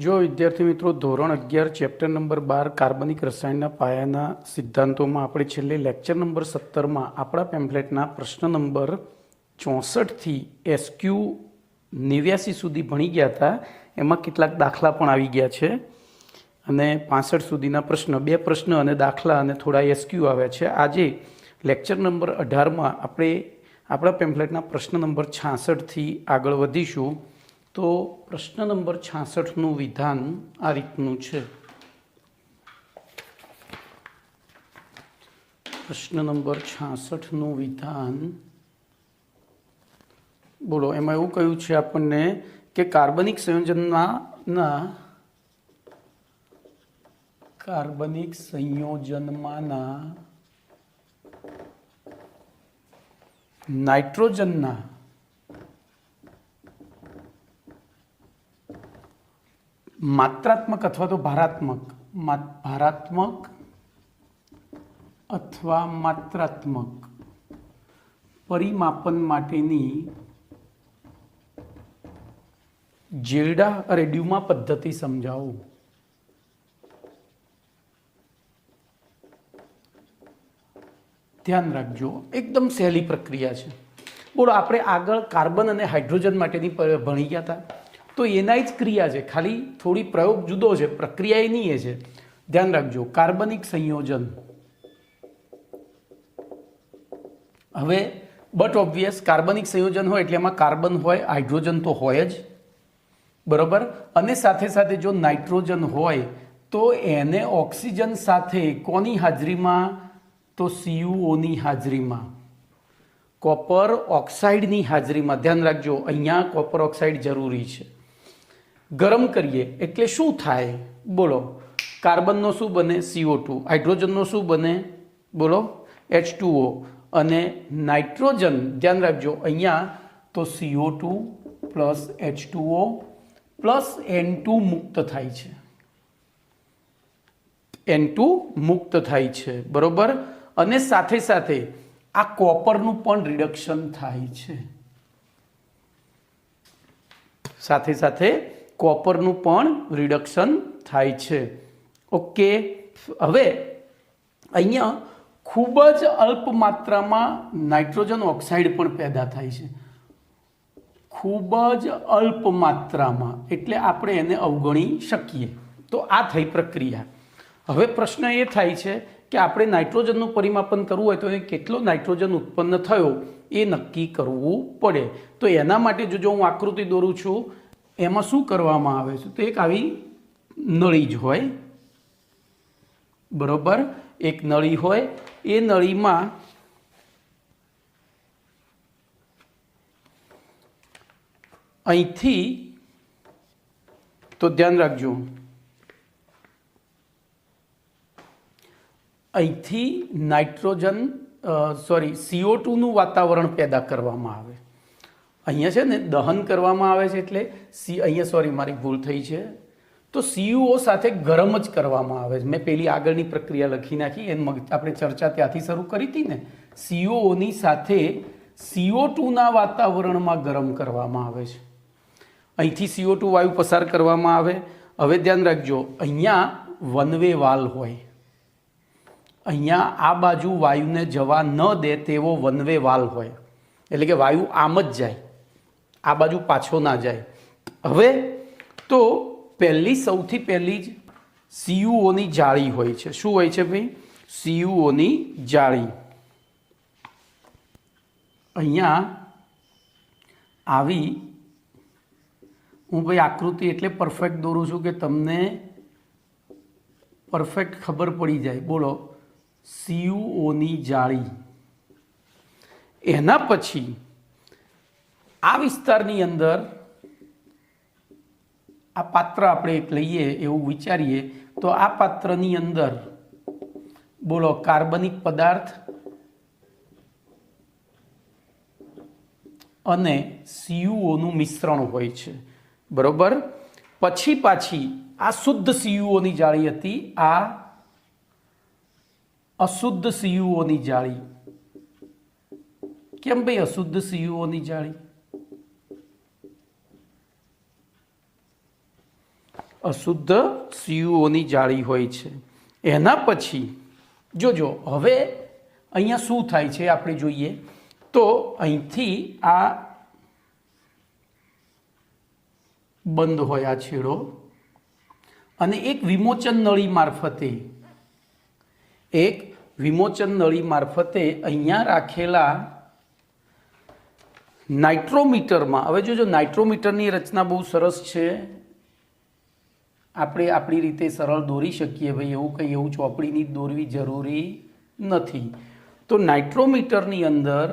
જો વિદ્યાર્થી મિત્રો ધોરણ 11 ચેપ્ટર નંબર 12 કાર્બનિક રસાયણના પાયાના સિદ્ધાંતોમાં આપણે છેલ્લે લેક્ચર નંબર 17માં આપણા પેમ્ફલેટના પ્રશ્ન નંબર 64થી SQ 89 સુધી ભણી ગયા હતા. એમાં કેટલાક દાખલા પણ આવી ગયા છે અને 65 સુધીના પ્રશ્ન, 2 પ્રશ્ન અને દાખલા અને થોડા SQ આવ્યા છે. આજે લેક્ચર નંબર 18માં આપણે આપણા પેમ્ફલેટના પ્રશ્ન નંબર 66થી આગળ વધીશું. તો પ્રશ્ન નંબર 66નું વિધાન આ રીતનું છે. પ્રશ્ન નંબર 66નું વિધાન બોલો. એમાં એવું કહ્યું છે આપણને કે કાર્બનિક સંયોજનમાંના નાઇટ્રોજનના માત્રાત્મક અથવા તો ભારાત્મક અથવા માત્રાત્મક પરિમાપન માટેની જેલ્ડા અરે ડ્યુમા પદ્ધતિ સમજાવો. ધ્યાન રાખજો, એકદમ સહેલી પ્રક્રિયા છે. બોલો, આપણે આગળ કાર્બન અને હાઇડ્રોજન માટેની ભણી ગયા હતા, તો એના જ ક્રિયા છે, ખાલી થોડી પ્રયોગ જુદો છે, પ્રક્રિયા એની એ છે. ધ્યાન રાખજો, કાર્બનિક સંયોજન. હવે બટ ઓબ્વિયસ કાર્બનિક સંયોજન હોય એટલે એમાં કાર્બન હોય, હાઇડ્રોજન તો હોય જ, બરોબર. અને સાથે સાથે જો નાઇટ્રોજન હોય તો એને ઓક્સિજન સાથે કોની હાજરીમાં? તો CuOની હાજરીમાં, કોપર ઓક્સાઇડની હાજરીમાં. ધ્યાન રાખજો, અહીંયા કોપર ઓક્સાઇડ જરૂરી છે. ગરમ કરીએ એટલે શું થાય? બોલો, કાર્બનનો શું બને? CO2. હાઇડ્રોજનનો શું બને? બોલો, H2O. અને નાઇટ્રોજન, ધ્યાન રાખજો, અહીંયા તો CO2 plus H2O plus N2 મુક્ત થાય છે. N2 મુક્ત થાય છે, બરોબર. અને સાથે સાથે આ કોપરનું પણ રિડક્શન થાય છે. સાથે સાથે કોપરનું પણ રિડક્શન થાય છે. ઓકે. હવે અહીંયા ખૂબ જ અલ્પ માત્રામાં નાઇટ્રોજન ઓક્સાઇડ પણ પેદા થાય છે. ખૂબ જ અલ્પ માત્રામાં, એટલે આપણે એને અવગણી શકીએ. તો આ થઈ પ્રક્રિયા. હવે પ્રશ્ન એ થાય છે કે આપણે નાઇટ્રોજનનું પરિમાપન કરવું હોય તો એ કેટલો નાઇટ્રોજન ઉત્પન્ન થયો એ નક્કી કરવું પડે. તો એના માટે જો હું આકૃતિ દોરું છું, એમાં શું કરવામાં આવે છે? તો એક આવી નળી જ હોય, બરોબર. એક નળી હોય, એ નળીમાં અહીંથી, તો ધ્યાન રાખજો, અહીંથી નાઇટ્રોજન CO2નું વાતાવરણ પેદા કરવામાં આવે. અહીંયા છે ને દહન કરવામાં આવે છે, એટલે અહીંયા મારી ભૂલ થઈ છે. તો CuO સાથે ગરમ જ કરવામાં આવે છે. મેં પેલી આગળની પ્રક્રિયા લખી નાખી, આપણે ચર્ચા ત્યાંથી શરૂ કરી હતી ને. CuOની સાથે CO2ના વાતાવરણમાં ગરમ કરવામાં આવે છે. અહીંથી CO2 વાયુ પસાર કરવામાં આવે. હવે ધ્યાન રાખજો, અહીંયા વન વે વાલ હોય, અહીંયા આ બાજુ વાયુને જવા ન દે તેવો વન વે વાલ હોય, એટલે કે વાયુ આમ જ જાય, આ બાજુ પાછો ના જાય. હવે તો સૌથી પહેલી જ CuOની જાળી હોય છે. શું હોય છે ભાઈ? CuOની જાળી. અહીંયા આવી હું ભાઈ આકૃતિ એટલે પરફેક્ટ દોરું છું કે તમને પરફેક્ટ ખબર પડી જાય. બોલો, CuOની જાળી. એના પછી આ વિસ્તારની અંદર આ પાત્ર આપણે એક લઈએ એવું વિચારીએ, તો આ પાત્રની અંદર બોલો કાર્બનિક પદાર્થ અને CuOનું મિશ્રણ હોય છે, બરોબર. પછી પાછી આ શુદ્ધ CuOની જાળી હતી, આ અશુદ્ધ CuOની જાળી. કેમ ભાઈ અશુદ્ધ CuOની જાળી? અશુદ્ધ સીયુઓની જાળી હોય છે. એના પછી જોજો હવે અહીંયા શું થાય છે આપણે જોઈએ તો અહીંથી આ બંધ હોય આ છેડો અને એક વિમોચન નળી મારફતે અહીંયા રાખેલા નાઇટ્રોમીટરમાં, હવે જોજો નાઇટ્રોમીટરની રચના બહુ સરસ છે, આપણે આપણી રીતે સરળ દોરી શકીએ ભાઈ, એવું ચોપડીની દોરવી જરૂરી નથી. તો નાઇટ્રોમીટરની અંદર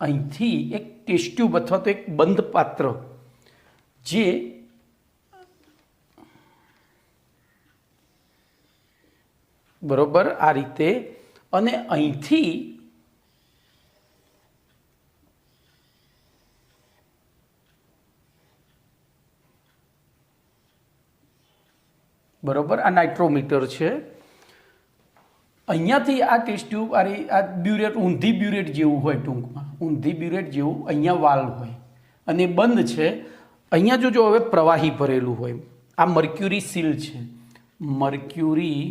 અહીંથી એક ટેસ્ટ ટ્યુબ અથવા તો એક બંધ પાત્ર જે બરોબર આ રીતે અને અહીંથી બરોબર આ નાઇટ્રોમીટર છે. અહીંયાથી આ ટેસ્ટ ટ્યુબ આ બ્યુરેટ ઊંધી બ્યુરેટ જેવું હોય, ટૂંકમાં ઊંધી બ્યુરેટ જેવું અહીંયા વાલ્વ હોય અને બંધ છે. અહીંયા જોજો હવે પ્રવાહી ભરેલું હોય, આ મર્ક્યુરી સીલ છે, મર્ક્યુરી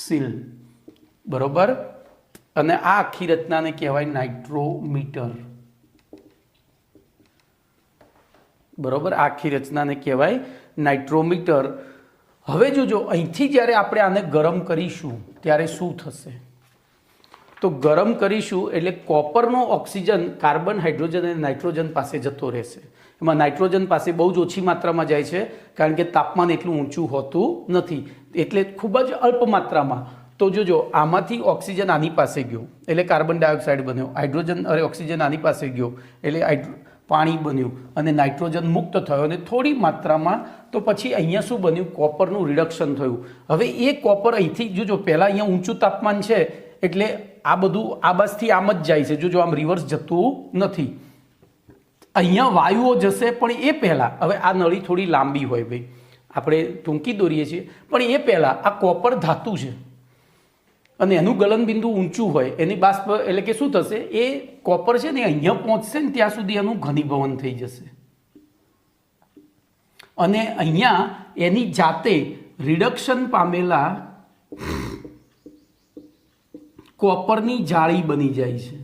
સીલ બરોબર. અને આ આખી રચનાને કહેવાય નાઇટ્રોમીટર બરોબર, આખી રચનાને કહેવાય નાઇટ્રોમીટર. હવે જોજો અહીંથી જ્યારે આપણે આને ગરમ કરીશું ત્યારે શું થશે, તો ગરમ કરીશું એટલે કોપરનો ઓક્સિજન કાર્બન, હાઇડ્રોજન અને નાઇટ્રોજન પાસે જતો રહેશે. એમાં નાઇટ્રોજન પાસે બહુ જ ઓછી માત્રામાં જાય છે કારણ કે તાપમાન એટલું ઊંચું હોતું નથી, એટલે ખૂબ જ અલ્પ માત્રામાં. તો જોજો આમાંથી ઓક્સિજન આની પાસે ગયો એટલે કાર્બન ડાયોક્સાઇડ બન્યો, હાઇડ્રોજન ઓક્સિજન આની પાસે ગયો એટલે પાણી બન્યું અને નાઇટ્રોજન મુક્ત થયો અને થોડી માત્રામાં તો પછી અહીંયા શું બન્યું, કોપરનું રિડક્શન થયું. હવે એ કોપર અહીંથી જોજો પહેલાં અહીંયા ઊંચું તાપમાન છે એટલે આ બધું આ બાજુથી આમ જ જાય છે, જોજો આમ રિવર્સ જતું નથી. અહીંયા વાયુઓ જશે પણ એ પહેલાં, હવે આ નળી થોડી લાંબી હોય ભાઈ, આપણે ટૂંકી દોરીએ છીએ, પણ એ પહેલાં આ કોપર ધાતુ છે અને એનું ગલનબિંદુ ઊંચું હોય, એની બાષ્પ એટલે કે શું થશે, એ કોપર છે ને અહીંયા પહોંચશે ને ત્યાં સુધી એનું ઘનીભવન થઈ જશે અને અહીંયા એની જાતે રિડક્શન પામેલા કોપરની જાળી બની જાય છે.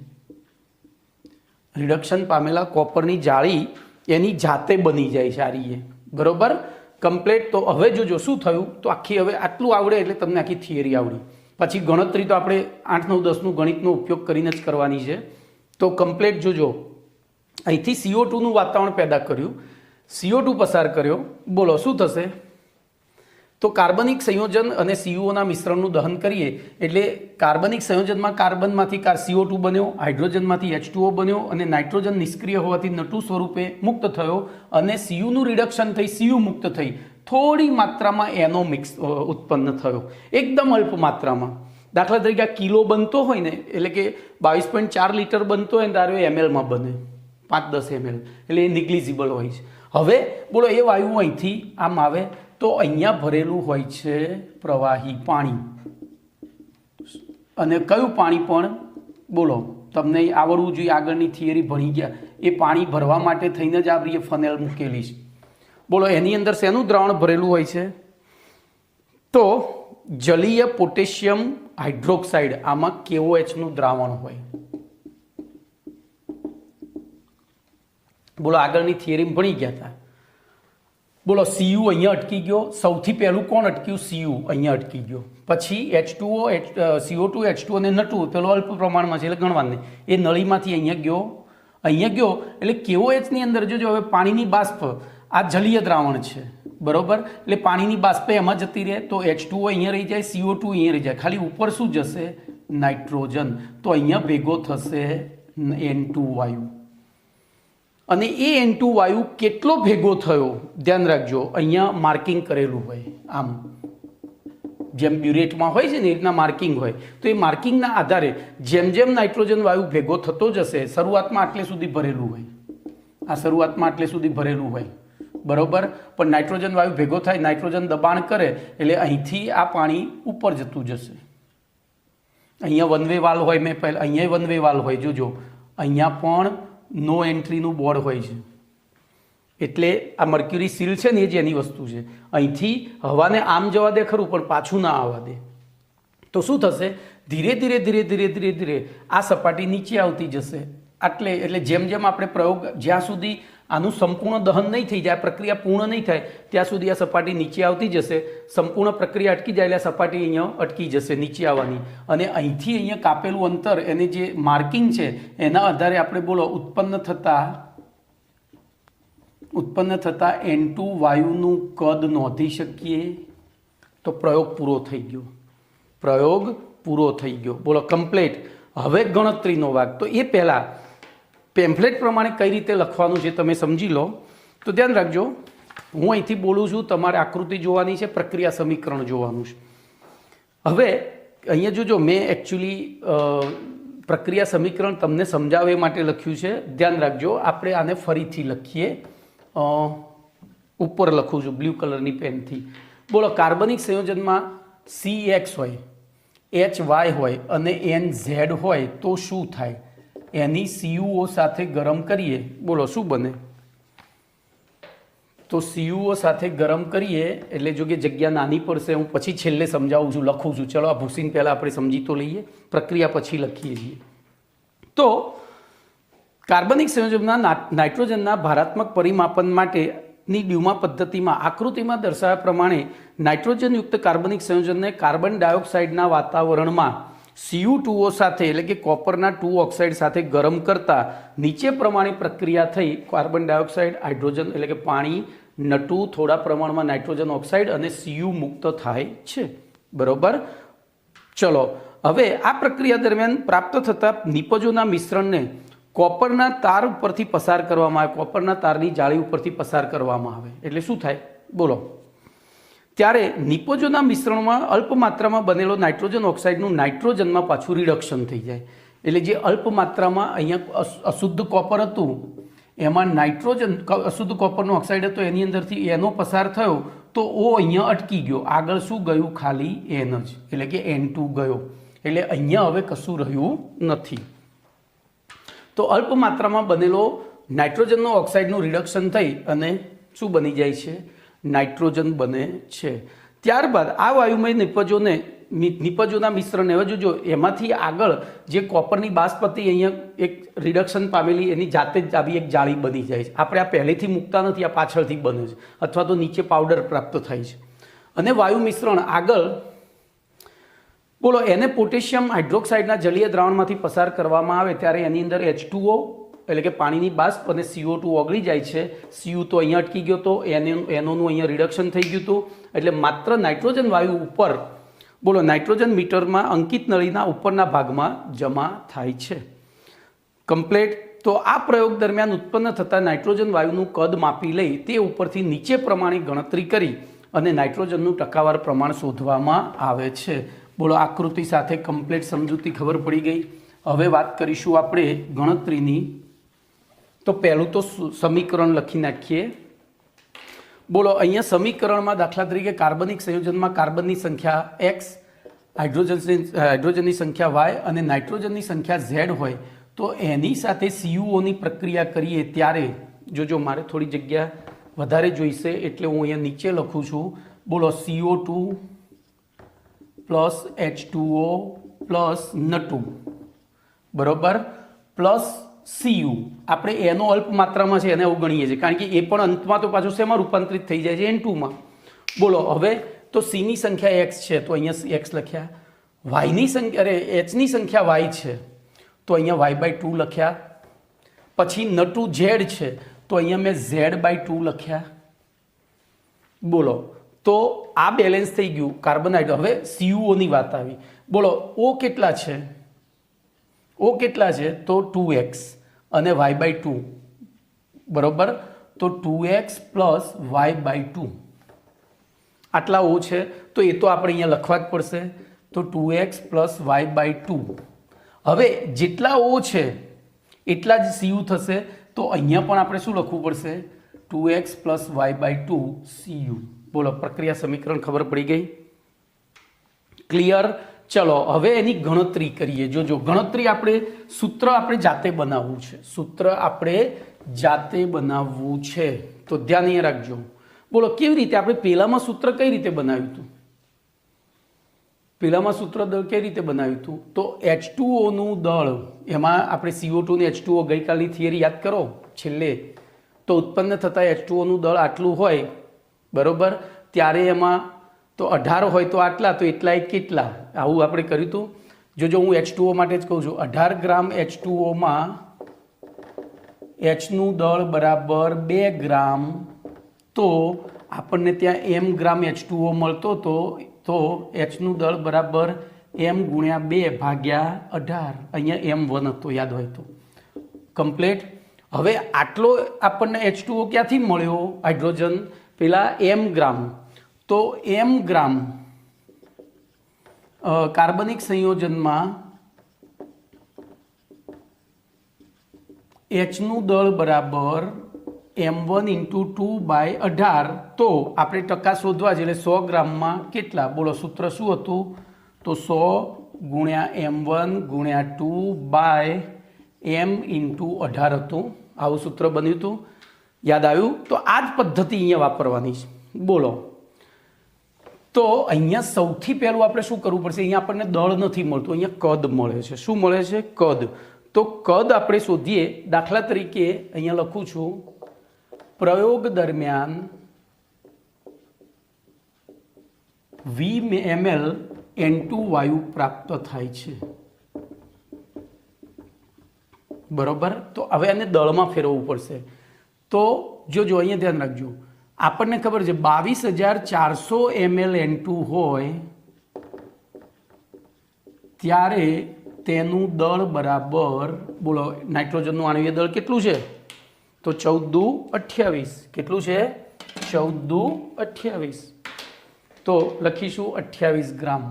રિડક્શન પામેલા કોપરની જાળી એની જાતે બની જાય છે આ રીતે બરોબર કમ્પ્લીટ. તો હવે જોજો શું થયું, તો આખી હવે આટલું આવડે એટલે તમને આખી થિયરી આવડી. પછી ગણતરી તો આપણે 8, 9, 10નું ગણિતનો ઉપયોગ કરીને જ કરવાની છે. તો કમ્પ્લીટ જોજો અહીંથી CO2નું વાતાવરણ પેદા કર્યું, CO2 પસાર કર્યો, બોલો શું થશે, તો કાર્બનિક સંયોજન અને CuOના મિશ્રણનું દહન કરીએ એટલે કાર્બનિક સંયોજનમાં કાર્બનમાંથી CO2 બન્યો, હાઇડ્રોજનમાંથી H2O બન્યો અને નાઇટ્રોજન નિષ્ક્રિય હોવાથી નટુ સ્વરૂપે મુક્ત થયો અને Cuનું રિડક્શન થઈ Cu મુક્ત થઈ, થોડી માત્રામાં એનો મિક્સ ઉત્પન્ન થયો, એકદમ અલ્પ માત્રામાં. દાખલા તરીકે આ કિલો બનતો હોય ને એટલે કે 22.4 લીટર બનતો હોય ને તારે mlમાં બને 5-10 ml એટલે એ નિગ્લિજિબલ હોય છે. હવે બોલો એ વાયુ અહીંથી આમ આવે તો અહીંયા ભરેલું હોય છે પ્રવાહી પાણી, અને કયું પાણી પણ બોલો તમને આવડવું જોઈએ, આગળની થિયરી ભણી ગયા, એ પાણી ભરવા માટે થઈને જ આ ફનેલ મૂકેલી છે. બોલો એની અંદર શેનું દ્રાવણ ભરેલું હોય છે, તો જલીય પોટેશિયમ હાઇડ્રોક્સાઇડ, આમાં KOH નું દ્રાવણ હોય. બોલો આગળની થિયરી ભણી ગયા હતા. બોલો Cu અહીંયા અટકી ગયો, સૌથી પહેલું કોણ અટક્યું, Cu અહીંયા અટકી ગયો, પછી H2O CO2 H2O અને નટુ પેલો અલ્પ પ્રમાણમાં છે એટલે ગણવાનું, એ નળીમાંથી અહીંયા ગયો એટલે KOH ની અંદર જોજો હવે પાણીની બાષ્પ, આ જલીય દ્રાવણ છે બરોબર, એટલે પાણીની બાષ્પ એમાં જતી રહે તો H2O અહીંયા રહી જાય, CO2 અહીંયા રહી જાય, ખાલી ઉપર શું જશે, નાઇટ્રોજન, તો અહીંયા ભેગો થશે N2 વાયુ. અને એ N2 વાયુ કેટલો ભેગો થયો ધ્યાન રાખજો, અહીંયા માર્કિંગ કરેલું હોય, આમ જેમ બ્યુરેટમાં હોય છે ને એ રીતના માર્કિંગ હોય. તો એ માર્કિંગના આધારે જેમ જેમ નાઇટ્રોજન વાયુ ભેગો થતો જશે, શરૂઆતમાં આટલે સુધી ભરેલું હોય, આ શરૂઆતમાં આટલે સુધી ભરેલું હોય બરોબર, પણ નાઇટ્રોજન વાયુ ભેગો થાય, નાઇટ્રોજન દબાણ કરે એટલે અહીંથી આ પાણી ઉપર જતું જશે. અહીંયા વન વે વાલ્વ હોય, મેં પહેલાં અહીંયા વન વે વાલ્વ હોય, જોજો અહીંયા પણ નો એન્ટ્રીનું બોર્ડ હોય છે, એટલે આ મર્ક્યુરી સીલ છે ને એ જ એની વસ્તુ છે. અહીંથી હવાને આમ જવા દે ખરું, પણ પાછું ના આવવા દે. તો શું થશે? ધીરે ધીરે ધીરે ધીરે ધીરે ધીરે આ સપાટી નીચે આવતી જશે. એટલે જેમ જેમ આપણે પ્રયોગ, જ્યાં સુધી આનું સંપૂર્ણ દહન નહીં થઈ જાય, પ્રક્રિયા પૂર્ણ નહીં થાય, ત્યાં સુધી આ સપાટી નીચે આવતી જશે. સંપૂર્ણ પ્રક્રિયા અટકી જાય એટલે આ સપાટી અહીંયા અટકી જશે, નીચે આવવાની. અને અહીંથી અહીંયા કાપેલું અંતર, એને જે માર્કિંગ છે એના આધારે આપણે બોલો ઉત્પન્ન થતા N2 વાયુનું કદ નોંધી શકીએ. તો પ્રયોગ પૂરો થઈ ગયો. પ્રયોગ પૂરો થઈ ગયો. બોલો કમ્પ્લીટ. હવે ગણતરીનો ભાગ. તો એ પહેલાં પેમ્ફલેટ પ્રમાણે કઈ રીતે લખવાનું છે તમે સમજી લો. તો ધ્યાન રાખજો, હું અહીંથી બોલું છું, તમારે આકૃતિ જોવાની છે, પ્રક્રિયા સમીકરણ જોવાનું છે. હવે અહીંયા જોજો, મેં એકચ્યુઅલી પ્રક્રિયા સમીકરણ તમને સમજાવવા એ માટે લખ્યું છે. ધ્યાન રાખજો, આપણે આને ફરીથી લખીએ. ઉપર લખું છું બ્લુ કલરની પેનથી. બોલો, કાર્બનિક સંયોજનમાં CX હોય, HY હોય અને NZ હોય તો શું થાય? એની CuO સાથે ગરમ કરીએ. બોલો શું બને? તો CuO સાથે ગરમ કરીએ એટલે જો કે જગ્યા નાની પડશે, હું પછી છેલ્લે સમજાવું છું, લખું છું. ચલો આ ભૂસીને પહેલાં આપણે સમજી તો લઈએ, પ્રક્રિયા પછી લખીએ છીએ. તો કાર્બનિક સંયોજનના નાઇટ્રોજનના ભારાત્મક પરિમાપન માટેની ડ્યુમા પદ્ધતિમાં આકૃતિમાં દર્શાવ્યા પ્રમાણે નાઇટ્રોજનયુક્ત કાર્બનિક સંયોજનને કાર્બન ડાયોક્સાઇડના વાતાવરણમાં Cu2O સાથે એટલે કે કોપરના 2 ઓક્સાઇડ સાથે ગરમ કરતા નીચે પ્રમાણે પ્રક્રિયા થઈ કાર્બન ડાયોક્સાઇડ, હાઇડ્રોજન એટલે કે પાણી, N2 થોડા પ્રમાણમાં નાઇટ્રોજન ઓક્સાઇડ અને Cu મુક્ત થાય છે. બરોબર. ચલો હવે આ પ્રક્રિયા દરમિયાન પ્રાપ્ત થતા નિપજોના મિશ્રણને કોપરના તાર ઉપરથી પસાર કરવામાં આવે, કોપરના તારની જાળી ઉપરથી પસાર કરવામાં આવે એટલે શું થાય? બોલો. ત્યારે નિપજોના મિશ્રણમાં અલ્પ માત્રામાં બનેલો નાઇટ્રોજન ઓક્સાઇડનું નાઇટ્રોજનમાં પાછું રિડક્શન થઈ જાય. એટલે જે અલ્પ માત્રામાં અહીંયા અશુદ્ધ કોપર હતું એમાં નાઇટ્રોજન, અશુદ્ધ કોપરનો ઓક્સાઇડ હતો એની અંદરથી એનો પસાર થયો તો O અહીંયા અટકી ગયો. આગળ શું ગયું? ખાલી N જ, એટલે કે N2 ગયો. એટલે અહીંયા હવે કશું રહ્યું નથી. તો અલ્પ માત્રામાં બનેલો નાઇટ્રોજનનો ઓક્સાઇડનું રિડક્શન થઈ અને શું બની જાય છે? નાઇટ્રોજન બને છે. ત્યારબાદ આ વાયુમય નિપજોના મિશ્રણને હવે જોજો, એમાંથી આગળ જે કોપરની બાષ્પ હતી અહીંયા એક રિડક્શન પામેલી એની જાતે જ આવી એક જાળી બની જાય છે. આપણે આ પહેલેથી મૂકતા નથી, આ પાછળથી બને છે, અથવા તો નીચે પાવડર પ્રાપ્ત થાય છે. અને વાયુ મિશ્રણ આગળ બોલો એને પોટેશિયમ હાઇડ્રોક્સાઇડના જલીય દ્રાવણમાંથી પસાર કરવામાં આવે ત્યારે એની અંદર H2O એટલે કે પાણીની બાષ્પ અને CO2 ઓગળી જાય છે. Cu તો અહીંયા અટકી ગયો હતો, NOનું અહીંયા રિડક્શન થઈ ગયું હતું. એટલે માત્ર નાઇટ્રોજન વાયુ ઉપર બોલો નાઇટ્રોજન મીટરમાં અંકિત નળીના ઉપરના ભાગમાં જમા થાય છે. કમ્પ્લેટ. તો આ પ્રયોગ દરમિયાન ઉત્પન્ન થતા નાઇટ્રોજન વાયુનું કદ માપી લઈ તે ઉપરથી નીચે પ્રમાણે ગણતરી કરી અને નાઇટ્રોજનનું ટકાવાર પ્રમાણ શોધવામાં આવે છે. બોલો આકૃતિ સાથે કમ્પ્લીટ સમજૂતી ખબર પડી ગઈ. હવે વાત કરીશું આપણે ગણતરીની. તો પહેલું તો સમીકરણ લખી નાખીએ. બોલો અહીંયા સમીકરણમાં દાખલા તરીકે કાર્બનિક સંયોજનમાં કાર્બનની સંખ્યા X, હાઇડ્રોજનની સંખ્યા Y અને નાઇટ્રોજનની સંખ્યા Z હોય તો એની સાથે CuOની પ્રક્રિયા કરીએ ત્યારે જોજો, મારે થોડી જગ્યા વધારે જોઈશે એટલે હું અહીંયા નીચે લખું છું. બોલો CO2 plus H2O plus N2 બરોબર પ્લસ Cu. આપણે એનો અલ્પ માત્રામાં છે એને અવગણીએ છીએ કારણ કે એ પણ અંતમાં તો પાછું શેમાં રૂપાંતરિત થઈ જાય છે? N2માં. બોલો હવે તો Cની સંખ્યા X છે તો અહીંયા X લખ્યા, Yની સંખ્યા Hની સંખ્યા Y છે તો અહીંયા Y/2 લખ્યા, પછી N2 Z છે તો અહીંયા મેં Z/2 લખ્યા. બોલો તો આ બેલેન્સ થઈ ગયું કાર્બન. હવે CuOની વાત આવી. બોલો O કેટલા છે? O કેટલા છે? તો 2x અને y/2 બરોબર. તો 2x પ્લસ y/2 આટલા O છે તો એ તો આપણે અહીંયા લખવા જ પડશે. તો 2x પ્લસ y/2. હવે જેટલા O છે એટલા જ Cu થશે તો અહીંયા પણ આપણે શું લખવું પડશે? 2x plus y/2 Cu. બોલો પ્રક્રિયા સમીકરણ ખબર પડી ગઈ? ક્લિયર? ચલો હવે એની ગણતરી કરીએ. જોજો ગણતરી આપણે સૂત્ર આપણે જાતે બનાવવું છે. સૂત્ર આપણે જાતે બનાવવું છે. તો ધ્યાન અહીંયા રાખજો. બોલો કેવી રીતે? આપણે પહેલામાં સૂત્ર કઈ રીતે બનાવ્યું હતું? પહેલામાં સૂત્ર દળ કઈ રીતે બનાવ્યું હતું? તો H2O નું દળ, એમાં આપણે CO2 ને H2O ગઈકાલની થિયરી યાદ કરો છેલ્લે, તો ઉત્પન્ન થતા H2O નું દળ આટલું હોય, બરોબર? ત્યારે એમાં તો 18 હોય તો આટલા, તો એટલા એક કેટલા, આવું આપણે કર્યું હતું. જો હું H2O માટે જ કહું છું, 18 ગ્રામ H2O માં H નું દળ બરાબર 2 ગ્રામ, તો આપણને ત્યાં m ગ્રામ H2O મળતો હતો, તો H નું દળ બરાબર m ગુણ્યા 2 ભાગ્યા 18. અહીંયા m1 હતો, યાદ હોય તો. કમ્પ્લીટ. હવે આટલો આપણને H2O ક્યાંથી મળ્યો? હાઇડ્રોજન પેલા m ગ્રામ, તો m ગ્રામ કાર્બનિક સંયોજનમાં H નું દળ બરાબર m1 × 2/18. તો આપણે ટકા શોધવા છે, એટલે 100 ગ્રામમાં કેટલા? બોલો સૂત્ર શું હતું? તો 100 ગુણ્યા m1 ગુણ્યા 2/m × 18 હતું. આવું સૂત્ર બન્યું હતું. યાદ આવ્યું? તો આ જ પદ્ધતિ અહીંયા વાપરવાની છે. બોલો, તો અહીંયા સૌથી પહેલું આપણે શું કરવું પડશે? અહીંયા આપણને દળ નથી મળતું, અહીંયા કદ મળે છે. શું મળે છે? કદ. તો કદ આપણે શોધીએ. દાખલા તરીકે અહીંયા લખું છું, પ્રયોગ દરમિયાન V ml N2 વાયુ પ્રાપ્ત થાય છે, બરોબર? તો હવે આને દળમાં ફેરવવું પડશે. તો જો અહીંયા ધ્યાન રાખજો, આપણને ખબર છે 22,400 ml N2 હોય ત્યારે તેનું દળ બરાબર, બોલો નાઇટ્રોજનનું આણ્વીય દળ કેટલું છે? તો 14×2 = 28. કેટલું છે? 14×2 = 28. તો લખીશું 28 ગ્રામ.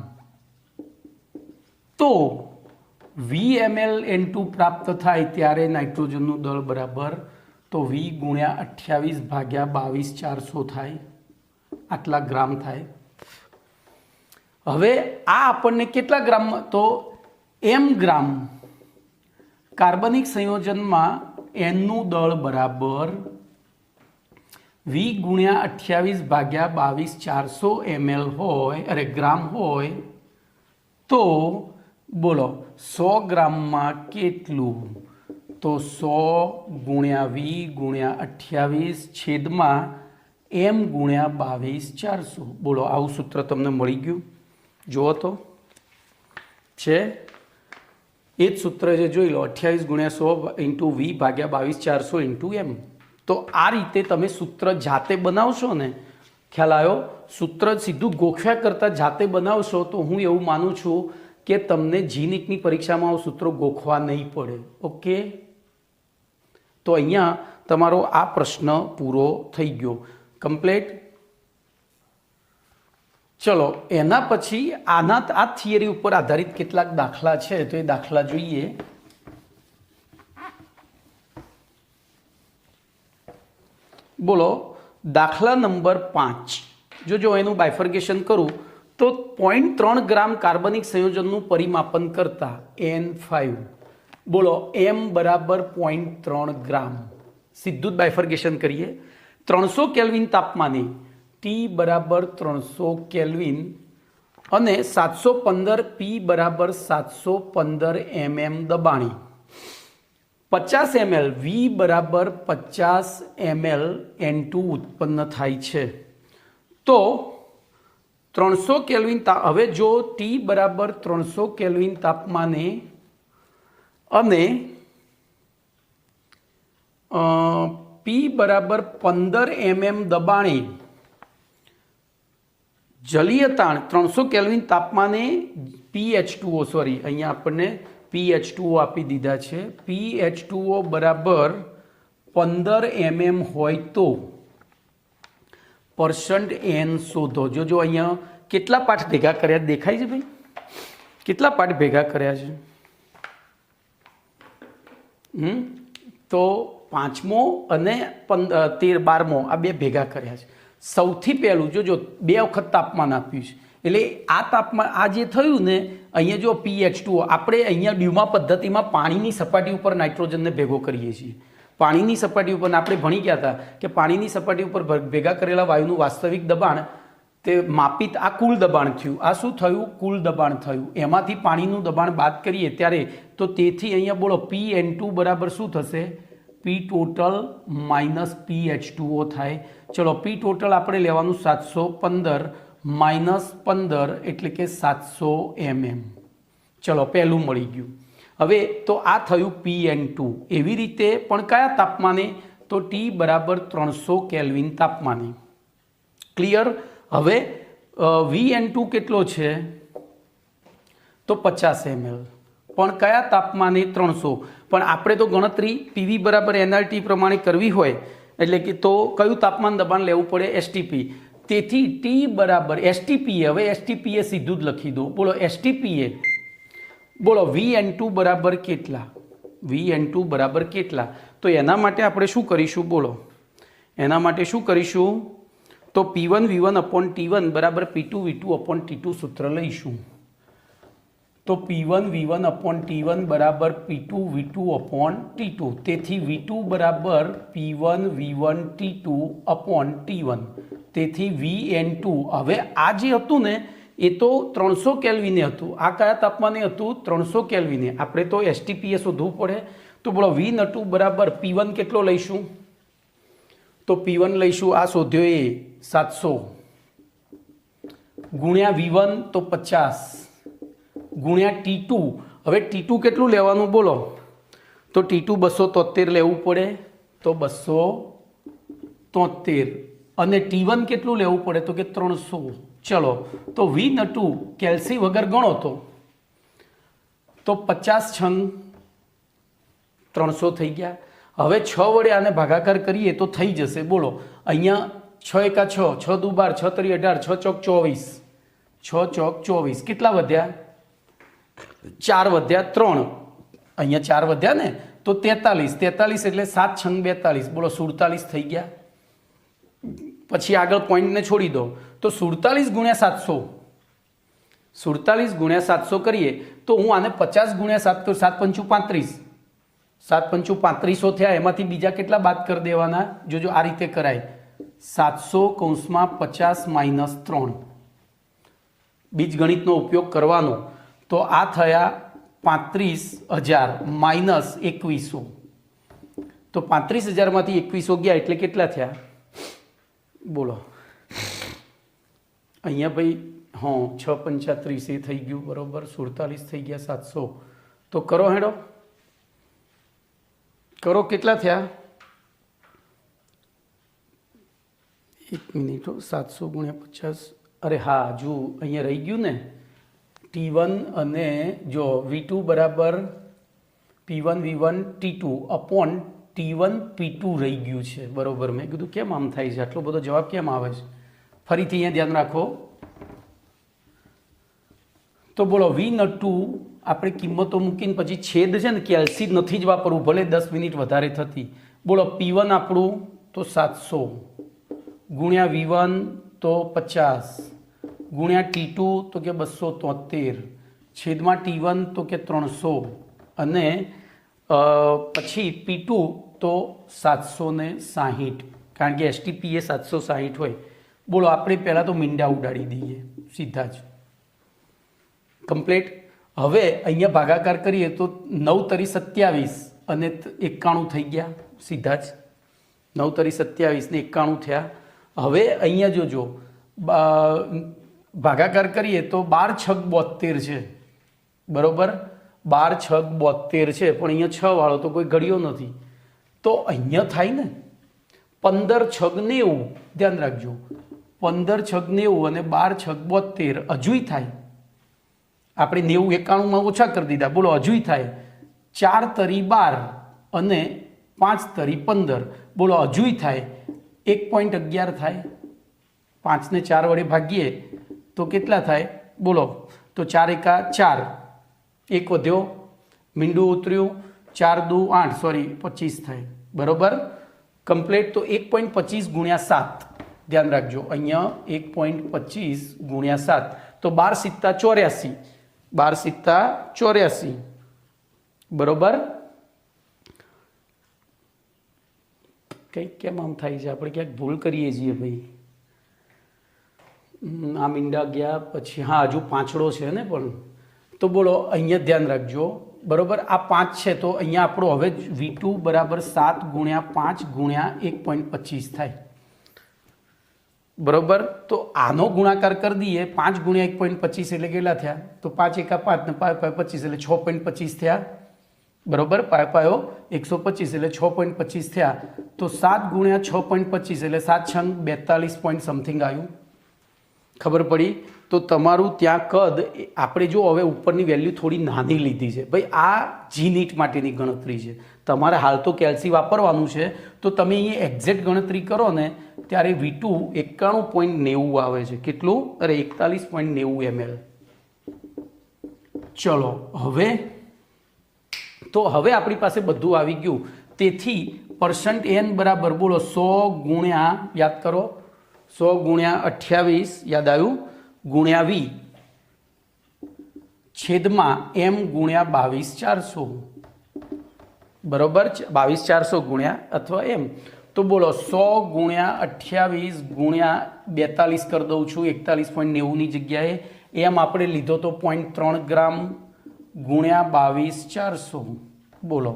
તો V ml N2 પ્રાપ્ત થાય ત્યારે નાઇટ્રોજનનું દળ બરાબર, તો V ગુણ્યા 28 ભાગ્યા 22,400 થાય, આટલા ગ્રામ થાય. હવે આ આપણને કેટલા ગ્રામમાં? તો m ગ્રામ કાર્બનિક સંયોજનમાં n નું દળ બરાબર V ગુણ્યા 28 ભાગ્યા 22,400 ml હોય, અરે ગ્રામ હોય, તો બોલો 100 ગ્રામમાં કેટલું? તો 100 ગુણ્યા V ગુણ્યા 28 છેદમાં m ગુણ્યા 22,400. બોલો આવું સૂત્ર તમને મળી ગયું? જુઓ તો છે એ જ સૂત્ર છે, જોઈ લો. 28 ગુણ્યા 100 × V ભાગ્યા 22,400 × m. તો આ રીતે તમે સૂત્ર જાતે બનાવશો ને, ખ્યાલ આવ્યો? સૂત્ર સીધું ગોખ્યા કરતાં જાતે બનાવશો તો હું એવું માનું છું કે તમને જીનીટની પરીક્ષામાં સૂત્રો ગોખવા નહીં પડે. ઓકે, તો અહીંયા તમારો આ પ્રશ્ન પૂરો થઈ ગયો. કમ્પ્લીટ. ચલો, એના પછી આ થિયરી ઉપર આધારિત કેટલાક દાખલા છે, તો એ દાખલા જોઈએ. બોલો દાખલા નંબર 5. જો એનું બાયફર્ગેશન કરું તો 0.3 ગ્રામ કાર્બનિક સંયોજનનું પરિમાપન કરતા N5, બોલો m બરાબર 0.3 ગ્રામ. સીધું જ બાયફર્ગેશન કરીએ. 300 કેલ્વિન તાપમાને T બરાબર 300 કેલ્વિન અને 715 P બરાબર 715 mm દબાણે 50 ml V બરાબર 50 ml N2 ઉત્પન્ન થાય છે. તો 300 કેલ્વિન હવે જો T બરાબર 300 કેલ્વિન તાપમાને અને P બરાબર 15 mm દબાણે જલીય તાણ 300 કેલ્વિન તાપમાને PH2O, સોરી અહીંયા આપણને PH2O આપી દીધા છે. PH2O બરાબર 15 mm હોય તો %N શોધો. જો અહીંયા કેટલા પાઠ ભેગા કર્યા દેખાય છે ભાઈ? કેટલા પાઠ ભેગા કર્યા છે? તો 5મો અને 12મો આ બે ભેગા કર્યા છે. સૌથી પહેલું જો 2 વખત તાપમાન આપ્યું છે, એટલે આ તાપમાન આ જે થયું ને અહીંયા જો PH2O, આપણે અહીંયા ડ્યુમા પદ્ધતિમાં પાણીની સપાટી ઉપર નાઇટ્રોજનને ભેગો કરીએ છીએ, પાણીની સપાટી ઉપર આપણે ભણી ગયા હતા કે પાણીની સપાટી ઉપર ભેગા કરેલા વાયુનું વાસ્તવિક દબાણ તે માપિત આ કુલ દબાણ થયું. આ શું થયું? કુલ દબાણ થયું. એમાંથી પાણીનું દબાણ બાદ કરીએ ત્યારે તો તેથી અહીંયા બોલો Pn2 બરાબર શું થશે? P ટોટલ માઇનસ PH2O થાય. ચલો P ટોટલ આપણે લેવાનું 715 માઇનસ 15 એટલે કે 700 mm. ચલો પહેલું મળી ગયું. હવે તો આ થયું Pn2. એવી રીતે પણ કયા તાપમાને? તો T બરાબર 300 કેલ્વિન તાપમાને. ક્લિયર? હવે Vn2 કેટલો છે? તો 50 ml. પણ કયા તાપમાને? 300. પણ આપણે તો ગણતરી PV બરાબર nRT પ્રમાણે કરવી હોય એટલે કે તો કયું તાપમાન દબાણ લેવું પડે? STP. તેથી T બરાબર STPA. હવે STPA સીધું જ લખી દો. બોલો STPA. બોલો Vn2 બરાબર કેટલા? Vn2 બરાબર કેટલા? તો એના માટે આપણે શું કરીશું? બોલો એના માટે શું કરીશું? તો P1 V1 upon T1 બરાબર P2 V2 upon T2 સૂત્ર લઈશું. તો P1 V1 upon T1 બરાબર P2 V2 upon T2. તેથી V2 બરાબર P1 V1 T2 upon T1. તેથી Vn2. હવે આ જે હતું ને એ તો 300 કેલ્વિને હતું. આ કયા તાપમાને હતું? 300 કેલ્વિને. આપણે તો STPA શોધવું પડે. તો બોલો Vn2 બરાબર P1 કેટલો લઈશું? તો P1 લઈશું, આ શોધ્યો એ 700 ગુણ્યા V1 તો 50 ગુણ્યા T2. હવે T2 કેટલું લેવાનું? બોલો તો T2 273 લેવું પડે. તો 273 અને T1 કેટલું લેવું પડે? તો કે 300. ચલો તો Vn2 કેલ્સી વગર ગણો તો 50 છંગ 300 થઈ ગયા. હવે 6 વડે આને ભાગાકાર કરીએ તો થઈ જશે. બોલો અહીંયા 6 એકા 6, 6 દુ 12, 6 તરી 18, 6 ચોક 24, 6 ચોક 24. કેટલા વધ્યા? 4 વધ્યા. 3 અહીંયા 4 વધ્યા ને તો 43. 43 એટલે 7 છંગ 42. બોલો 47 થઈ ગયા. પછી આગળ પોઈન્ટને છોડી દો તો 47 ગુણ્યા 700. 47 ગુણ્યા 700 કરીએ તો હું આને 50 ગુણ્યા 7 કરું. 7 પંચું 35. 7 પંચું 3500 થયા. એમાંથી બીજા કેટલા બાદ કરી દેવાના? જોજો આ રીતે કરાય. 700 કૌંસમાં 50 માઇનસ 3. બીજગણિતનો ઉપયોગ કરવાનો. તો આ થયા 35,000 માઇનસ 2100. તો 35,000માંથી 2100 ગયા એટલે કેટલા થયા? બોલો અહીંયા ભાઈ 6 પંચા 30 એ થઈ ગયું બરોબર. 47 થઈ ગયા 700. તો કરો હેડો, કરો કેટલા થયા? 1 મિનિટ. 700 ગુણ્યા 50. અરે હા, જો અહીંયા રહી ગયું ને T1 અને જો V2 બરાબર P1 V1 T2 upon T1 P2 રહી ગયું છે બરોબર. મેં કીધું કેમ આમ થાય છે? આટલો બધો જવાબ કેમ આવે છે? ફરીથી અહીંયા ધ્યાન રાખો. તો બોલો Vn2 આપણે કિંમતો મૂકીને પછી છેદ છે ને કેલ્સી નથી જ વાપરવું, ભલે 10 મિનિટ વધારે થતી. બોલો P1 આપણું તો 700 ગુણ્યા V1 તો 50 ગુણ્યા T2 તો કે 273 છેદમાં T1 તો કે 300 અને પછી P2 તો 760 કારણ કે STPA 760 હોય. બોલો આપણે પહેલાં તો મીંડા ઉડાડી દઈએ સીધા જ કમ્પ્લીટ. હવે અહીંયા ભાગાકાર કરીએ તો 9 તરી 27 અને 91 થઈ ગયા સીધા જ. 9 તરી 27 ને 91 થયા. હવે અહીંયા જોજો ભાગાકાર કરીએ તો 12 છગ 72 છે બરોબર. 12 છગ 72 છે પણ અહીંયા 6 વાળો તો કોઈ ઘડ્યો નથી. તો અહીંયા થાય ને 15 છગ 90. ધ્યાન રાખજો 15 છગ 90 અને 12 છગ 72 હજુય થાય. આપણે 90 91માં ઓછા કરી દીધા. બોલો હજુય થાય. 4 તરી 12 અને 5 તરી 15. બોલો હજુય થાય. 1.11 થાય. 5 ને 4 વડે ભાગીએ તો કેટલા થાય? બોલો તો 4 એકા 4, 1 વધ્યો, મીંડું ઉતર્યું, 4 દુ 8 સોરી 25 થાય બરોબર કમ્પ્લીટ. તો 1.25 ગુણ્યા 7 ધ્યાન રાખજો અહીંયા 1.25 ગુણ્યા 7 તો 12 સિત્તા 84. 12 સિત્તા 84 બરોબર. કંઈક કેમ આમ થાય છે, આપણે ક્યાંક ભૂલ કરીએ છીએ ભાઈ. આ મીંડા ગયા પછી હા હજુ પાંચડો છે ને પણ. તો બોલો અહીંયા ધ્યાન રાખજો બરાબર. આ 5 છે તો અહીંયા આપણો હવે V2 બરાબર 7 ગુણ્યા 5 ગુણ્યા 1.25 થાય બરાબર. તો આનો ગુણાકાર કરી દઈએ 5 ગુણ્યા 1.25 એટલે કેટલા થયા? તો 5 એકા 5 ને 5 25 એટલે 6.25 થયા બરાબર. પાયો 125 એટલે 6.25 થયા. તો 7 ગુણ્યા 6.25 એટલે 7 છંગ 42 પોઈન્ટ સમથિંગ આવ્યું. ખબર પડી? તો તમારું ત્યાં કદ આપણે જો હવે ઉપરની વેલ્યુ થોડી નાની લીધી છે ભાઈ. આ જી નીટ માટેની ગણતરી છે. તમારે હાલ તો કેલ્સી વાપરવાનું છે તો તમે અહીંયા એક્ઝેક્ટ ગણતરી કરો ને ત્યારે V2 91.90 આવે છે. કેટલું? અરે 41.90 ml. ચલો હવે તો હવે આપણી પાસે બધું આવી ગયું. તેથી %n બરાબર બોલો 100 ગુણ્યા યાદ કરો 100 ગુણ્યા 28 યાદ આવ્યું ગુણ્યા V છેદમાં m ગુણ્યા 22400 બરોબર. 22400 ગુણ્યા અથવા m. તો બોલો 100 ગુણ્યા 28 ગુણ્યા 42 કરી દઉં છું 41.90 જગ્યાએ. એમ આપણે લીધો તો 0.3 ગ્રામ ગુણ્યા 22400. બોલો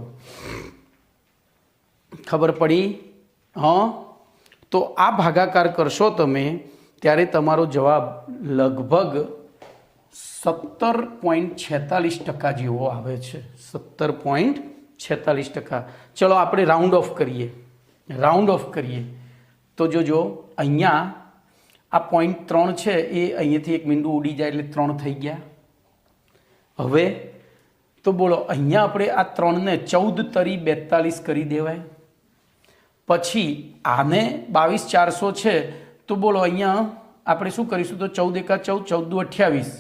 ખબર પડી? હા. તો આ ભાગાકાર કરશો તમે ત્યારે તમારો જવાબ લગભગ 17.46% જેવો આવે છે. 17.46%. ચલો આપણે રાઉન્ડ ઓફ કરીએ તો જોજો અહીંયા આ 0.3 છે એ અહીંયાથી એક મીંડું ઉડી જાય એટલે 3 થઈ ગયા. હવે તો બોલો અહીંયા આપણે આ 3ને 14 તરી 42 કરી દેવાય. પછી આને 22400 છે તો બોલો અહીંયા આપણે શું કરીશું? તો 14 એકા 14 14 28.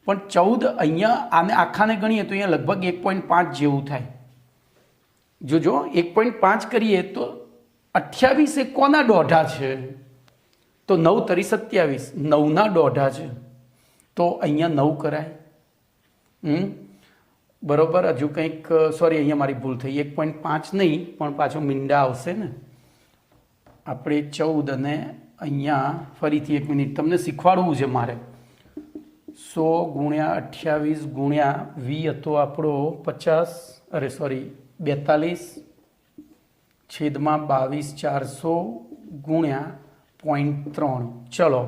પણ 14 અહીંયા આને આખાને ગણીએ તો અહીંયા લગભગ 1.5 જેવું થાય. જોજો 1.5 કરીએ તો 28 એ કોના દોઢા છે? તો 9 તરી 27 9ના દોઢા છે. તો અહીંયા 9 કરાય. બરોબર. હજુ કંઈક સોરી અહીંયા મારી ભૂલ થઈ. 1.5 નહીં પણ પાછો મીંડા આવશે ને. આપણે 14 અને અહીંયા ફરીથી 1 મિનિટ તમને શીખવાડવું છે મારે. 100 ગુણ્યા 28 ગુણ્યા V હતો આપણો 42 છેદમાં 22400 ગુણ્યા 0.3. ચલો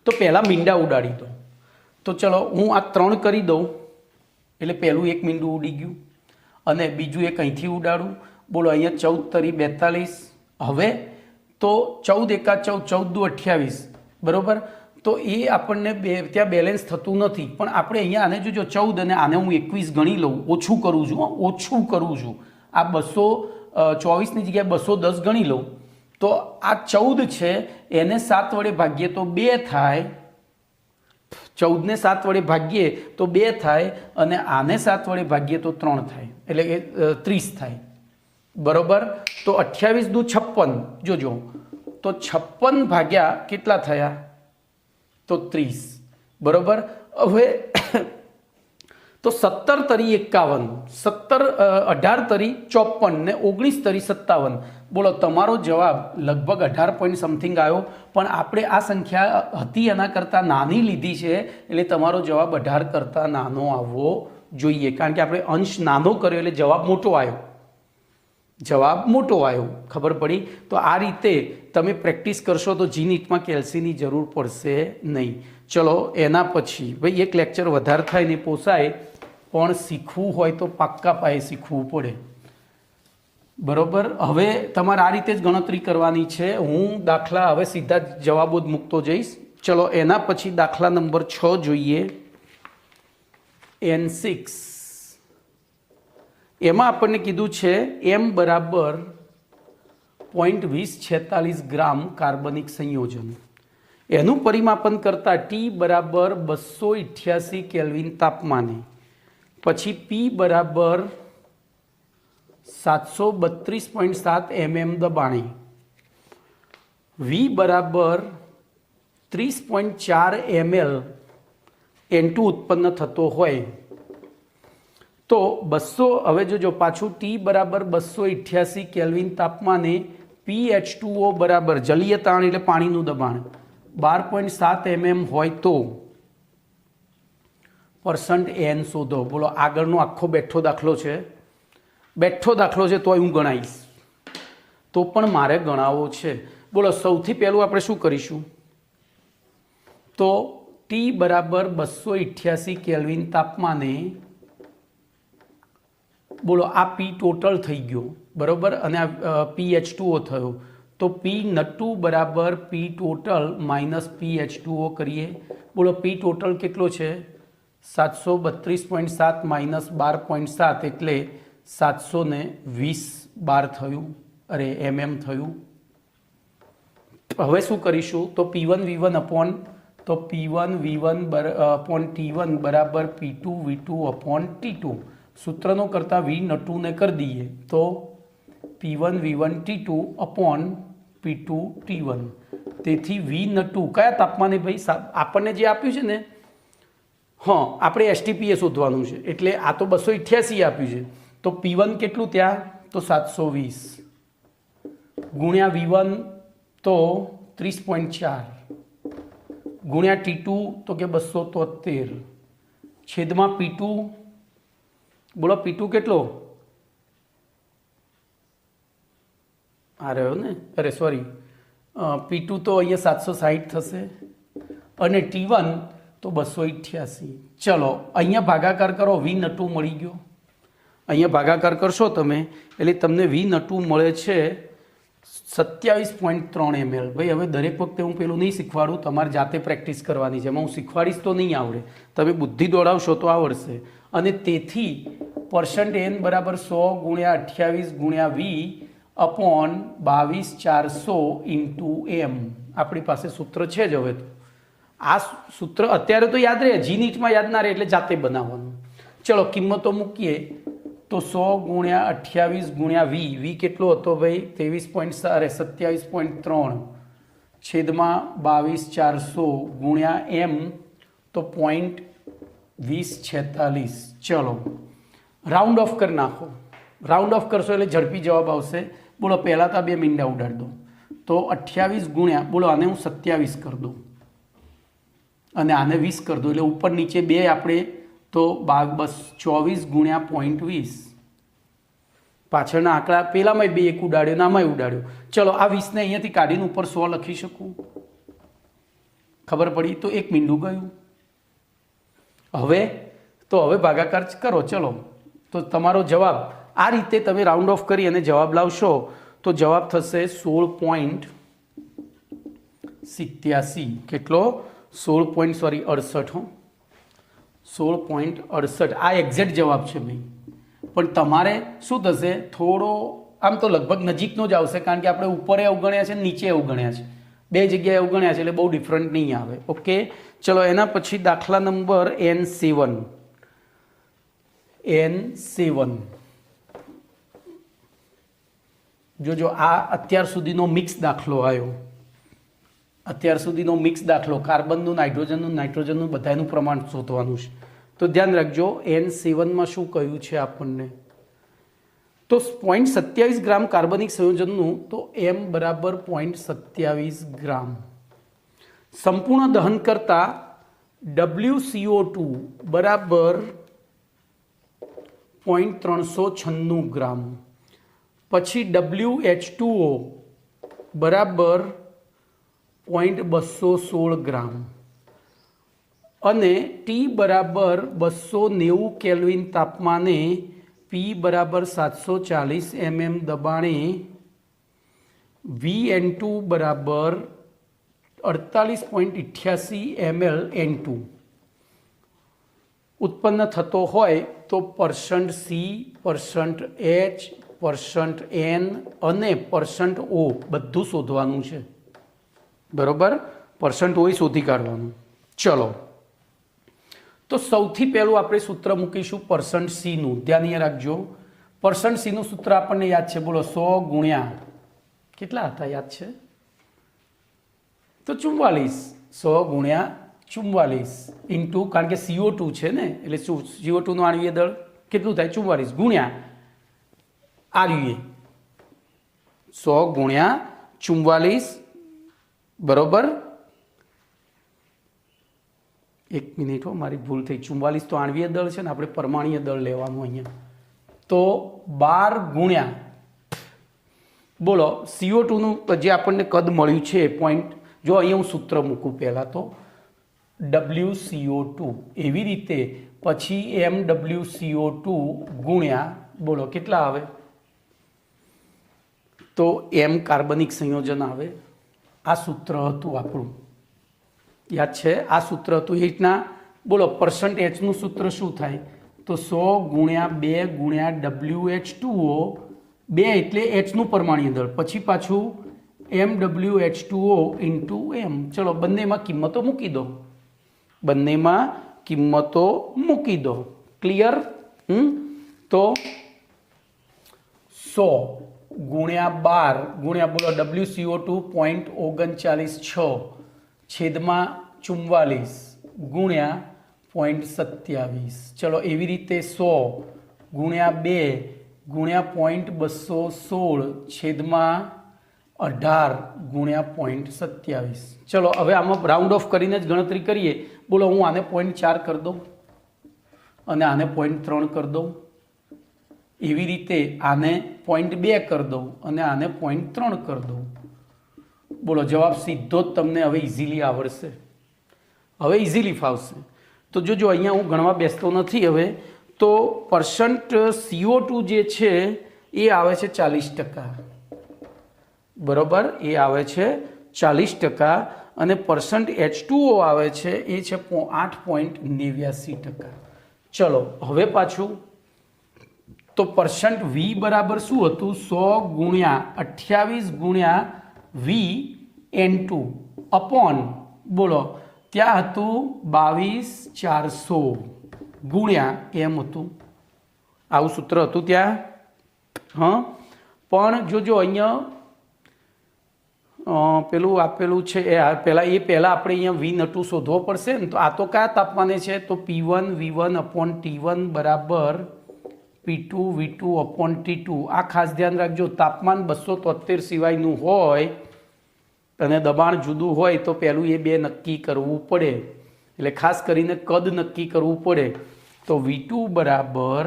તો પહેલાં મીંડા ઉડાડી દો. તો ચલો હું આ 3 કરી દઉં એટલે પહેલું એક મીંડું ઉડી ગયું અને બીજું એક અહીંથી ઉડાડું. બોલો અહીંયા 14 તરી 42. હવે તો 14 એકા 14 14 28 બરાબર. તો એ આપણને ત્યાં બેલેન્સ થતું નથી. પણ આપણે અહીંયા આને જોજો 14 અને આને હું 21 ગણી લઉં. ઓછું કરું છું. આ 224ની જગ્યાએ 210 ગણી લઉં તો આ 14 છે એને 7 વડે ભાગીએ તો 2 થાય. 14ને 7 વડે ભાગીએ તો 2 થાય અને આને 7 વડે ભાગીએ તો 3 થાય એટલે કે 30 થાય બરોબર. તો 28 દુ 56 જોજો તો 56 ભાગ્યા કેટલા થયા? તો 30 બરોબર. હવે તો 17 તરી 51 18 તરી 54 ને 19 તરી 57. બોલો તમારો જવાબ લગભગ 18 પોઈન્ટ સમથિંગ આવ્યો. પણ આપણે આ સંખ્યા હતી એના કરતાં નાની લીધી છે એટલે તમારો જવાબ 18 કરતાં નાનો આવવો જોઈએ. કારણ કે આપણે અંશ નાનો કર્યો એટલે જવાબ મોટો આવ્યો. ખબર પડી? તો આ રીતે તમે પ્રેક્ટિસ કરશો તો જી નીટમાં કેલ્સીની જરૂર પડશે નહીં. ચલો એના પછી ભાઈ એક લેક્ચર વધારે થાય ને પોસાય પણ શીખવું હોય તો પાક્કા પાયે શીખવું પડે બરોબર. હવે તમારે આ રીતે જ ગણતરી કરવાની છે. હું દાખલા હવે સીધા જ જવાબો જ મૂકતો જઈશ. ચલો એના પછી દાખલા નંબર 6 જોઈએ. N6 એમાં આપણને કીધું છે M બરાબર 0.2046 ગ્રામ કાર્બનિક સંયોજન. એનું પરિમાપન કરતા T બરાબર 288 કેલ્વિન તાપમાને. પછી P બરાબર 732.7 mm દબાણે. V બરાબર 30.4 ml N2 ઉત્પન્ન થતો હોય તો 200 હવે જોજો પાછું T બરાબર 288 કેલ્વિન તાપમાને PH2O બરાબર જલીય તાણ એટલે પાણીનું દબાણ 12.7 mm હોય તો %n શોધો. બોલો આગળનો આખો બેઠો દાખલો છે તોય હું ગણાવીશ, તો પણ મારે ગણાવવો છે. બોલો સૌથી પહેલું આપણે શું કરીશું, તો T બરાબર 288 કેલ્વિન તાપમાને બોલો આ P ટોટલ થઈ ગયો બરાબર, અને આ PH2O થયો, તો P નટુ બરાબર P ટોટલ માઇનસ PH2O કરીએ. બોલો P ટોટલ કેટલો છે 732.7 માઇનસ 12.7 એટલે 720 બાર થયું, અરે mm થયું. હવે શું કરીશું, તો P1 V1 અપોન તો P1 V1 અપોન T1 બરાબર P2 V2 અપોન T2. સૂત્રનો કરતાં V નટુને કરી દઈએ તો P1 V1 T2 upon P2 T1. તેથી V નટુ કયા તાપમાને ભાઈ આપણને જે આપ્યું છે ને, હા આપણે STPA શોધવાનું છે, એટલે આ તો 288 આપ્યું છે, તો P1 કેટલું ત્યાં તો 720 ગુણ્યા V1 તો 30.4 ગુણ્યા T2 તો કે 273 છેદમાં P2. બોલો P2 કેટલો આ રહ્યો ને, અરે સોરી P2 તો અહીંયા 760 થશે અને T1 તો 288. ચલો અહીંયા ભાગાકાર કરો, V નટુ મળી ગયો. અહીંયા ભાગાકાર કરશો તમે એટલે તમને V નટુ મળે છે 27.3 ml. ભાઈ હવે દરેક વખતે હું પેલું નહીં શીખવાડું, તમારે જાતે પ્રેક્ટિસ કરવાની છે. એમાં હું શીખવાડીશ તો નહીં આવડે, તમે બુદ્ધિ દોડાવશો તો આવડશે. અને તેથી %n બરાબર 100 ગુણ્યા 28 ગુણ્યા V અપોન 22400 ઇન્ટુ m. આપણી પાસે સૂત્ર છે જ. હવે તો આ સૂત્ર અત્યારે તો યાદ રહે, G-NEET-માં યાદ ના રહે એટલે જાતે બનાવવાનું. ચલો કિંમતો મૂકીએ તો 100 ગુણ્યા 28 ગુણ્યા V કેટલો હતો ભાઈ 27.3 છેદમાં 22400 ગુણ્યા m તો 0.2046. ચલો રાઉન્ડ ઓફ કરી નાખો. રાઉન્ડ ઓફ કરશો એટલે ઝડપી જવાબ આવશે. બોલો પહેલાં તો 2 મીંડા ઉડાડી દો, તો 28 ગુણ્યા બોલો આને હું 27 કરી દઉં અને આને 20 કરી દો, એટલે ઉપર નીચે 2 આપણે તો 24 ગુણ્યા 0.20. પાછળના આંકડા પેલામાં 2 એક ઉડાડ્યો ને આમાંય ઉડાડ્યો. ચલો આ 20ને અહીંયાથી કાઢીને ઉપર 100 લખી શકું, ખબર પડી, તો 1 મીંડું ગયું. હવે ભાગાકાર કરો. ચલો તો તમારો જવાબ આ રીતે તમે રાઉન્ડ ઓફ કરી અને જવાબ લાવશો તો જવાબ થશે 16.87. કેટલો 16.68. આ એક્ઝેક્ટ જવાબ છે ભાઈ. પણ તમારે શું થશે, થોડો આમ તો લગભગ નજીકનો જ આવશે, કારણ કે આપણે ઉપરે અવગણ્યા છે નીચે અવગણ્યા છે, 2 જગ્યાએ અવગણ્યા છે, એટલે બહુ ડિફરન્ટ નહીં આવે. ઓકે ચલો એના પછી દાખલા નંબર N7. જોજો આ અત્યાર સુધીનો મિક્સ દાખલો આવ્યો. અત્યાર સુધીનો મિક્સ દાખલો, કાર્બનનું નાઇટ્રોજનનું બધાનું પ્રમાણ શોધવાનું છે. તો ધ્યાન રાખજો N7માં શું કહ્યું છે આપણને, તો 0.27 ગ્રામ કાર્બનિક સંયોજનનું, તો M બરાબર 0.27 ગ્રામ. સંપૂર્ણ દહન કરતા WCO2 બરાબર 0.396 ગ્રામ. પછી WH2O બરાબર 0.216 ગ્રામ અને T બરાબર 290 કેલ્વિન તાપમાને P બરાબર 740 mm દબાણે VN2 બરાબર 48.88 ml N2 ઉત્પન્ન થતો હોય તો %C, %H, %N અને %O બધું શોધવાનું છે. બરોબર, %O શોધી કાઢવાનું. ચલો તો સૌથી પહેલું આપણે સૂત્ર મૂકીશું %C નું. ધ્યાન રાખજો, %C નું સૂત્ર આપણને યાદ છે. બોલો 100 ગુણ્યા કેટલા હતા યાદ છે, તો 44. 100 ગુણ્યા 44 ઇન્ટુ, કારણ કે CO2 છે ને, એટલે શું CO2 નું આણ્વીય દળ કેટલું થાય 44 ગુણ્યા RUA 100 ગુણ્યા 44 બરોબર 1 મિનિટ હો મારી ભૂલ થઈ 44 તો આણ્વીય દળ છે ને આપણે પરમાણ્વીય દળ લેવાનું અહીંયા તો 12 ગુણ્યા બોલો CO2 નું જે આપણને કદ મળ્યું છે પોઈન્ટ જો અહીંયા હું સૂત્ર મૂકું પહેલાં તો WCO2 એવી રીતે પછી MWCO2 ગુણ્યા બોલો કેટલા આવે તો M કાર્બનિક સંયોજન આવે આ સૂત્ર હતું આપણું યાદ છે આ સૂત્ર હતું એ રીતના બોલો %Hનું સૂત્ર શું થાય તો 100 ગુણ્યા 2 ગુણ્યા WH2O 2 એટલે Hનું પરમાણ્વીય દળ પછી પાછું MWH2O ઇન્ટુ M ચલો બંનેમાં કિંમતો મૂકી દો બંનેમાં કિંમતો મૂકી દો ક્લિયર તો 100 ગુણ્યા 12 ગુણ્યા બોલો WCO2 0.39 છેદમાં 44 ગુણ્યા 0.27 ચલો એવી રીતે 100 ગુણ્યા 2 ગુણ્યા 0.216 છેદમાં 18 ગુણ્યા 0.27 ચલો હવે આમાં રાઉન્ડ ઓફ કરીને જ ગણતરી કરીએ બોલો હું આને 0.4 કરી દઉં અને આને 0.3 કરી દઉં એવી રીતે આને 0.2 કરી દઉં અને આને 0.3 કરી દઉં બોલો જવાબ સીધો જ તમને હવે ઇઝીલી આવડશે હવે ઇઝીલી ફાવશે તો જો અહીંયા હું ગણવા બેસતો નથી હવે તો %CO2 જે છે એ આવે છે 40% બરોબર એ આવે છે 40% અને %H2O આવે છે એ છે 8.89%. ચલો હવે પાછું તો %V બરાબર શું હતું 100 ગુણ્યા 28 ગુણ્યા VN2 અપોન બોલો ત્યાં હતું 22400 ગુણ્યા એમ હતું આવું સૂત્ર હતું ત્યાં પણ જોજો અહીંયા પેલું આપેલું છે એ પહેલાં આપણે અહીંયા V2 શોધવો પડશે ને તો આ તો કયા તાપમાને છે તો P1 V1 અપોન T1 બરાબર P2 V2 અપોન T2 આ ખાસ ધ્યાન રાખજો તાપમાન 273 સિવાયનું હોય અને દબાણ જુદું હોય તો પહેલું એ બે નક્કી કરવું પડે એટલે ખાસ કરીને કદ નક્કી કરવું પડે તો V2 બરાબર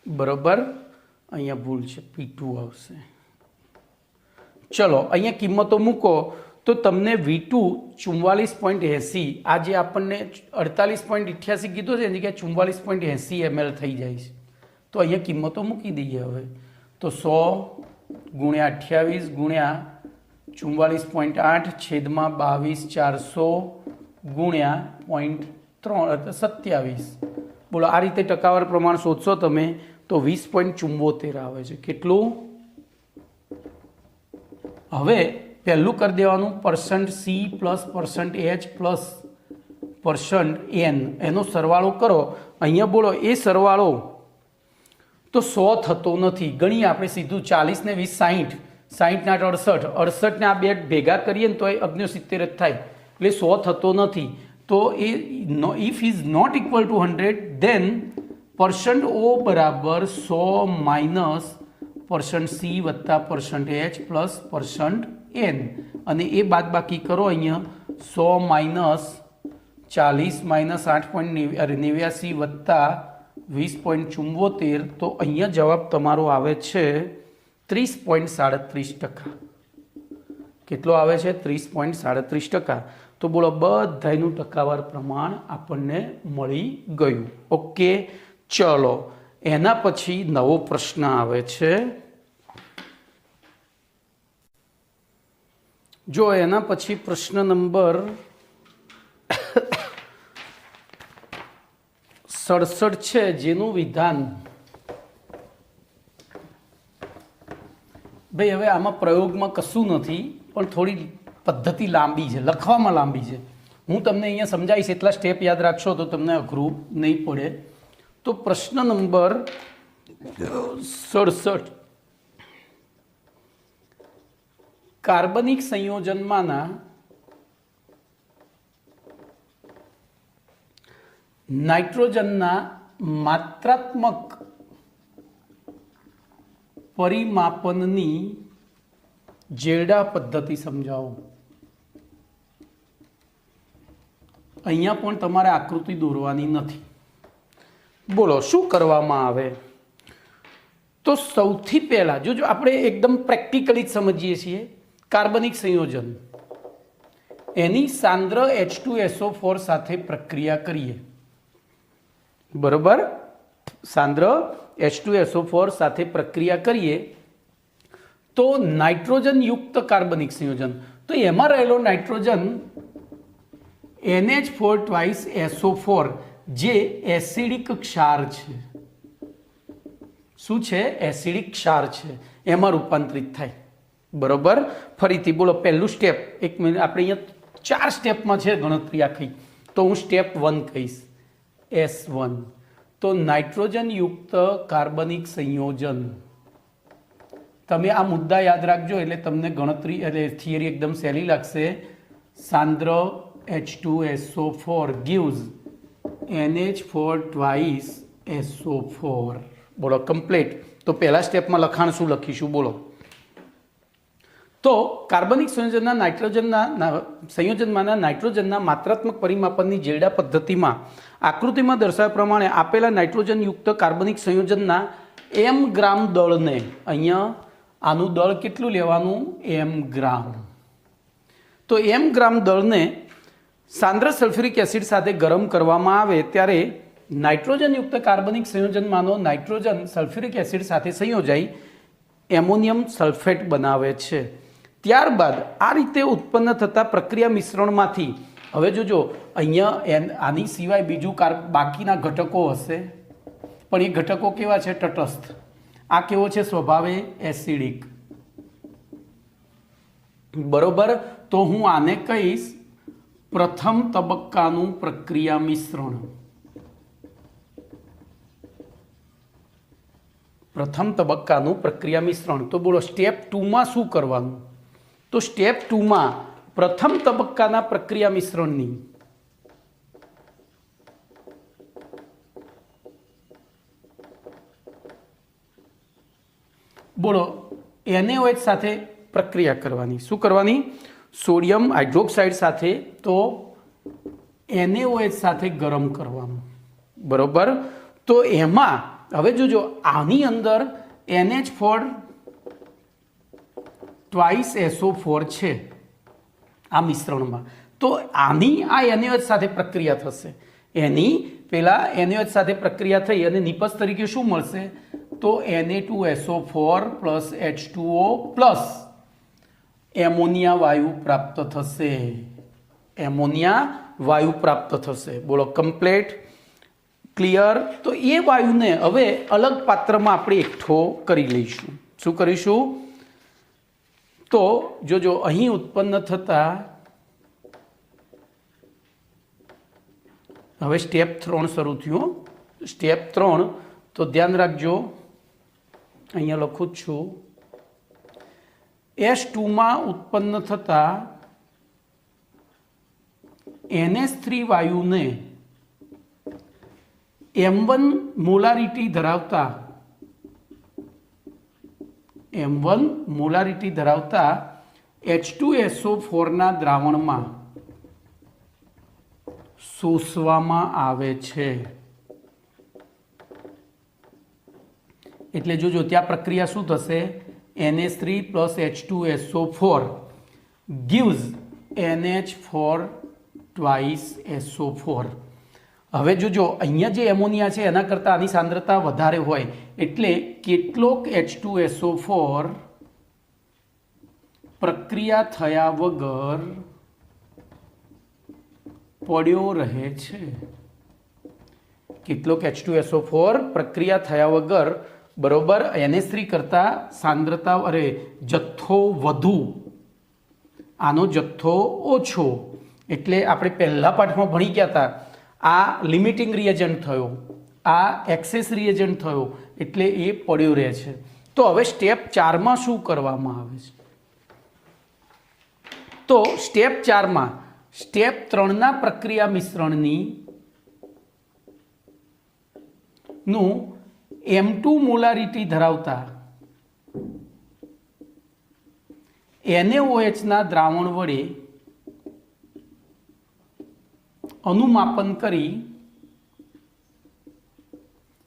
બરોબર અહીંયા ભૂલ છે P2 આવશે ચલો અહીંયા કિંમતો મૂકો તો તમને V2 44.80 આ જે આપણને 48.88 કીધું છે એની જગ્યાએ 44.80 ml થઈ જાય છે તો અહીંયા કિંમતો મૂકી દઈએ હવે તો 100 ગુણ્યા 28 ગુણ્યા 44.8 છેદમાં 22400 ગુણ્યા 0.27 બોલો આ રીતે ટકાવાર પ્રમાણ શોધશો તમે તો 20.74 આવે છે કેટલું હવે પહેલું કરી દેવાનું %C plus %H plus %N એનો સરવાળો કરો અહીંયા બોલો એ સરવાળો તો 100 થતો નથી ગણીએ આપણે સીધું 40 ને 20 60 ના 68 ને આ બે ભેગા કરીએ ને તો એ 69 જ થાય એટલે 100 થતો નથી તો એ if is not equal to 100 then %O બરાબર 100 માઇનસ %C વત્તા %H પ્લસ %N અને એ બાદબાકી કરો અહીંયા 100 માઇનસ 40 માઇનસ 8.89 વત્તા 20.74 તો અહીંયા જવાબ તમારો આવે છે 30.37%. કેટલો આવે છે 30.37%. તો બોલો બધાનું ટકાવાર પ્રમાણ આપણને મળી ગયું. ઓકે ચલો એના પછી નવો પ્રશ્ન આવે છે. જો એના પછી પ્રશ્ન નંબર 67 છે જેનું વિધાન ભાઈ હવે આમાં પ્રયોગમાં કશું નથી પણ થોડી પદ્ધતિ લાંબી છે લખવામાં લાંબી છે હું તમને અહીંયા સમજાવીશ એટલા સ્ટેપ યાદ રાખશો તો તમને અઘરું નહીં પડે. તો પ્રશ્ન નંબર 67 કાર્બનિક સંયોજનમાંના નાઇટ્રોજનના માત્રાત્મક પરિમાપનની જેડા પદ્ધતિ સમજાવો. અહીંયા પણ તમારે આકૃતિ દોરવાની નથી. બોલો શું કરવામાં આવે? તો સૌથી પહેલા જો આપણે એકદમ પ્રેક્ટિકલી જ સમજીએ છીએ, કાર્બનિક સંયોજન એની સાંદ્ર H2SO4 સાથે પ્રક્રિયા કરીએ. બરોબર, સાંદ્ર H2SO4 સાથે પ્રક્રિયા કરીએ તો નાઇટ્રોજન યુક્ત કાર્બનિક સંયોજન, તો એમાં રહેલો નાઇટ્રોજન NH4 twice SO4 જે એસિડિક ક્ષાર છે. શું છે? એસિડિક ક્ષાર છે, એમાં રૂપાંતરિત થાય. બરોબર, ફરીથી બોલો. પહેલું સ્ટેપ, એક મિનિટ, આપણે અહીંયા 4 સ્ટેપમાં છે ગણતરી આખી, તો હું સ્ટેપ 1 કહીશ, S1. તો નાઇટ્રોજન યુક્ત કાર્બનિક સંયોજન. તમે આ મુદ્દા યાદ રાખજો એટલે તમને ગણતરી એટલે થિયરી એકદમ સહેલી લાગશે. સાંદ્ર H2SO4 gives NH4 twice SO4. બોલો કમ્પ્લીટ. તો પહેલા સ્ટેપમાં લખાણ શું લખીશું? બોલો. તો કાર્બનિક સંયોજનમાંના નાઇટ્રોજનના માત્રાત્મક પરિમાપનની જેડા પદ્ધતિમાં આકૃતિમાં દર્શાવ્યા પ્રમાણે આપેલા નાઇટ્રોજન યુક્ત કાર્બનિક સંયોજનના m ગ્રામ દળને, અહીંયા આનું દળ કેટલું લેવાનું? m ગ્રામ. તો m ગ્રામ દળને સાંદ્ર સલ્ફ્યુરિક એસિડ સાથે ગરમ કરવામાં આવે ત્યારે નાઇટ્રોજન યુક્ત કાર્બનિક સંયોજનમાંનો નાઇટ્રોજન સલ્ફ્યુરિક એસિડ સાથે સંયોજાઈ એમોનિયમ સલ્ફેટ બનાવે છે. ત્યારબાદ આ રીતે ઉત્પન્ન થતા પ્રક્રિયા મિશ્રણમાંથી, હવે જોજો અહીંયા આની સિવાય બીજું બાકીના ઘટકો હશે, પણ એ ઘટકો કેવા છે? તટસ્થ. આ કેવો છે? સ્વભાવે એસિડિક. બરોબર, તો હું આને કહીશ પ્રથમ તબક્કાનું પ્રક્રિયા મિશ્રણ. પ્રથમ તબક્કાનું પ્રક્રિયા મિશ્રણ. તો બોલો સ્ટેપ 2માં શું કરવાનું? તો સ્ટેપ 2માં પ્રથમ તબક્કાના પ્રક્રિયા મિશ્રણની બોલો NaOH સાથે પ્રક્રિયા કરવાની. શું કરવાની? સોડિયમ હાઇડ્રોક્સાઇડ સાથે, તો NaOH સાથે ગરમ કરવાનું. બરોબર, તો એમાં હવે જોજો આની અંદર NH4 twice SO4 છે આ મિશ્રણમાં, તો આની આ NaOH સાથે પ્રક્રિયા થશે. એની પેલા NaOH સાથે પ્રક્રિયા થઈ અને નિપજ તરીકે શું મળશે? તો Na2SO4 plus H2O plus ammonia વાયુ પ્રાપ્ત થશે. એમોનિયા વાયુ પ્રાપ્ત થશે. બોલો કમ્પ્લીટ, ક્લિયર? તો એ વાયુને હવે અલગ પાત્રમાં આપણે એકઠો કરી લઈશું. શું કરીશું? તો જોજો અહીં ઉત્પન્ન થતા, હવે સ્ટેપ 3 શરૂ થયું. સ્ટેપ 3, તો ધ્યાન રાખજો, અહીંયા લખું જ છું. S2માં ઉત્પન્ન થતા NH3 વાયુને M1 મોલારિટી ધરાવતા H2SO4 ના દ્રાવણમાં શોષવામાં આવે છે. એટલે જોજો ત્યાં પ્રક્રિયા શું થશે? NH3 plus H2SO4 gives NH4 twice SO4. હવે જોજો અહીંયા જે એમોનિયા છે એના કરતાં આની સાંદ્રતા વધારે હોય એટલે કેટલોક H2SO4 પ્રક્રિયા થયા વગર પડ્યો રહે છે. કેટલોક H2SO4 પ્રક્રિયા થયા વગર, બરોબર, NH3 કરતાં સાંદ્રતા જથ્થો વધુ, આનો જથ્થો ઓછો. એટલે આપણે પહેલા પાઠમાં ભણી ગયા હતા, આ લિમિટિંગ રિએજન્ટ થયો, આ એક્સેસ રિએજન્ટ થયો, એટલે એ પડ્યો રહે છે. તો હવે સ્ટેપ 4માં શું કરવામાં આવે છે? તો સ્ટેપ 4માં સ્ટેપ 3ના પ્રક્રિયા મિશ્રણની નું M2 મોલારિટી ધરાવતા NaOH ના દ્રાવણ વડે અનુમાપન કરી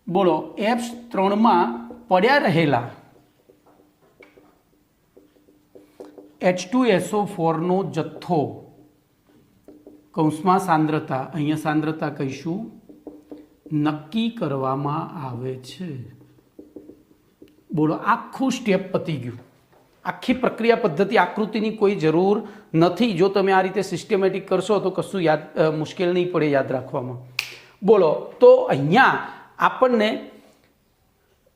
બોલો F3 માં પડ્યા રહેલા H2SO4 નો જથ્થો કૌંસમાં સાંદ્રતા, અહીંયા સાંદ્રતા કહીશું, નક્કી કરવામાં આવે છે. બોલો આખું સ્ટેપ પતી ગયું. આખી પ્રક્રિયા પદ્ધતિ આકૃતિની કોઈ જરૂર નથી. જો તમે આ રીતે સિસ્ટમેટિક કરશો તો કશું મુશ્કેલ નહીં પડે યાદ રાખવામાં. બોલો તો અહીંયા આપણને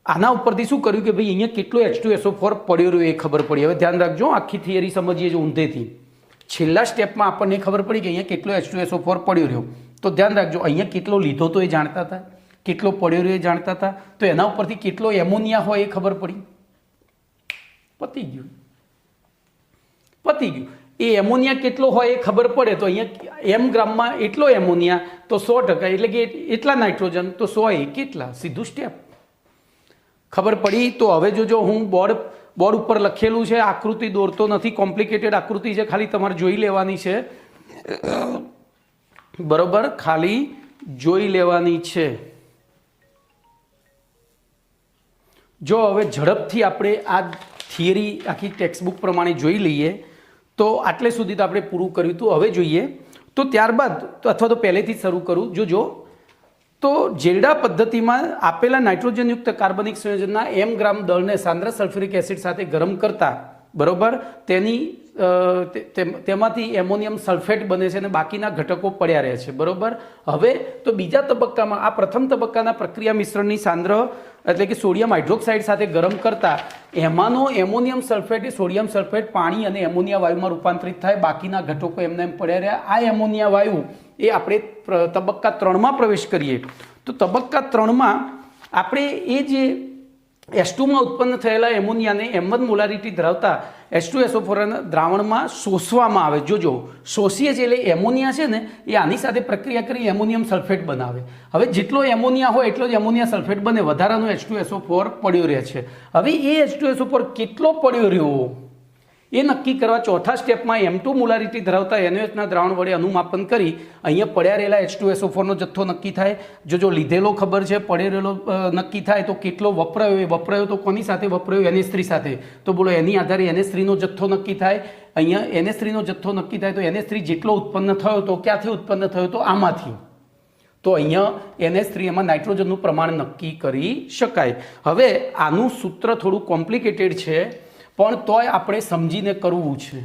આના ઉપરથી શું કર્યું કે ભાઈ અહીંયા કેટલો H2SO4 પડ્યો રહ્યો એ ખબર પડી. હવે ધ્યાન રાખજો, આખી થિયરી સમજીએ જો ઊંધેથી. છેલ્લા સ્ટેપમાં આપણને ખબર પડી કે અહીંયા કેટલો H2SO4 પડ્યો રહ્યો. તો ધ્યાન રાખજો, અહીંયા કેટલો લીધો તો એ જાણતા હતા, કેટલો પડ્યો રહ્યો એ જાણતા હતા, તો એના ઉપરથી કેટલો એમોનિયા હોય એ ખબર પડી. પતી ગયું. એ એમોનિયા કેટલો હોય એ ખબર પડે તો અહીંયા એમ ગ્રામમાં એટલો એમોનિયા તો 100%, એટલે કે એટલા નાઇટ્રોજન તો 100 એ કેટલા, સીધું સ્ટેપ ખબર પડી. તો હવે જો હું બોર્ડ ઉપર લખેલું છે, આકૃતિ દોરતો નથી, કોમ્પ્લિકેટેડ આકૃતિ છે, ખાલી તમારે જોઈ લેવાની છે, બરોબર, ખાલી જોઈ લેવાની છે. જો હવે ઝડપથી આપણે આ થિયરી આખી ટેક્સ્ટબુક પ્રમાણે જોઈ લઈએ તો આટલે સુધી તો આપણે પૂરું કર્યું હતું. હવે જોઈએ તો ત્યારબાદ અથવા તો પહેલેથી જ શરૂ કરું. જો તો જેલ્ડા પદ્ધતિમાં આપેલા નાઇટ્રોજનયુક્ત કાર્બનિક સંયોજનના M ગ્રામ દળને સાંદ્ર સલ્ફ્યુરિક એસિડ સાથે ગરમ કરતા, બરોબર, તેમાંથી એમોનિયમ સલ્ફેટ બને છે અને બાકીના ઘટકો પડ્યા રહે છે, બરોબર. હવે તો બીજા તબક્કામાં આ પ્રથમ તબક્કાના પ્રક્રિયા મિશ્રણની સાંદ્ર એટલે કે સોડિયમ હાઇડ્રોક્સાઇડ સાથે ગરમ કરતા એમાંનો એમોનિયમ સલ્ફેટ એ સોડિયમ સલ્ફેટ પાણી અને એમોનિયા વાયુમાં રૂપાંતરિત થાય, બાકીના ઘટકો એમને એમ પડ્યા રહ્યા. આ એમોનિયા વાયુ એ આપણે તબક્કા 3માં પ્રવેશ કરીએ તો તબક્કા 3માં આપણે એ જે H2માં ઉત્પન્ન થયેલા એમોનિયાને M1 મોલારિટી ધરાવતા H2SO4 દ્રાવણમાં શોષવામાં આવે. જોજો, શોષીએ છીએ એટલે એમોનિયા છે ને એ આની સાથે પ્રક્રિયા કરી એમોનિયમ સલ્ફેટ બનાવે. હવે જેટલો એમોનિયા હોય એટલો જ એમોનિયા સલ્ફેટ બને, વધારાનો H2SO4 પડ્યો રહે છે. હવે એ H2SO4 કેટલો પડ્યો રહ્યો એ નક્કી કરવા ચોથા સ્ટેપમાં M2 મોલારિટી ધરાવતા NaOHના દ્રાવણ વડે અનુમાપન કરી અહીંયા પડ્યા રહેલા H2SO4નો જથ્થો નક્કી થાય. જો લીધેલો ખબર છે, પડેલો નક્કી થાય તો કેટલો વપરાયો, એ વપરાયો તો કોની સાથે વપરાયો, NH3 સાથે. તો બોલો એની આધારે NH3નો જથ્થો નક્કી થાય. અહીંયા NH3નો જથ્થો નક્કી થાય તો NH3 જેટલો ઉત્પન્ન થયો તો ક્યાંથી ઉત્પન્ન થયો તો આમાંથી. તો અહીંયા NH3 એમાં નાઇટ્રોજનનું પ્રમાણ નક્કી કરી શકાય. હવે આનું સૂત્ર થોડું કોમ્પ્લિકેટેડ છે પણ તોય આપણે સમજીને કરવું છે.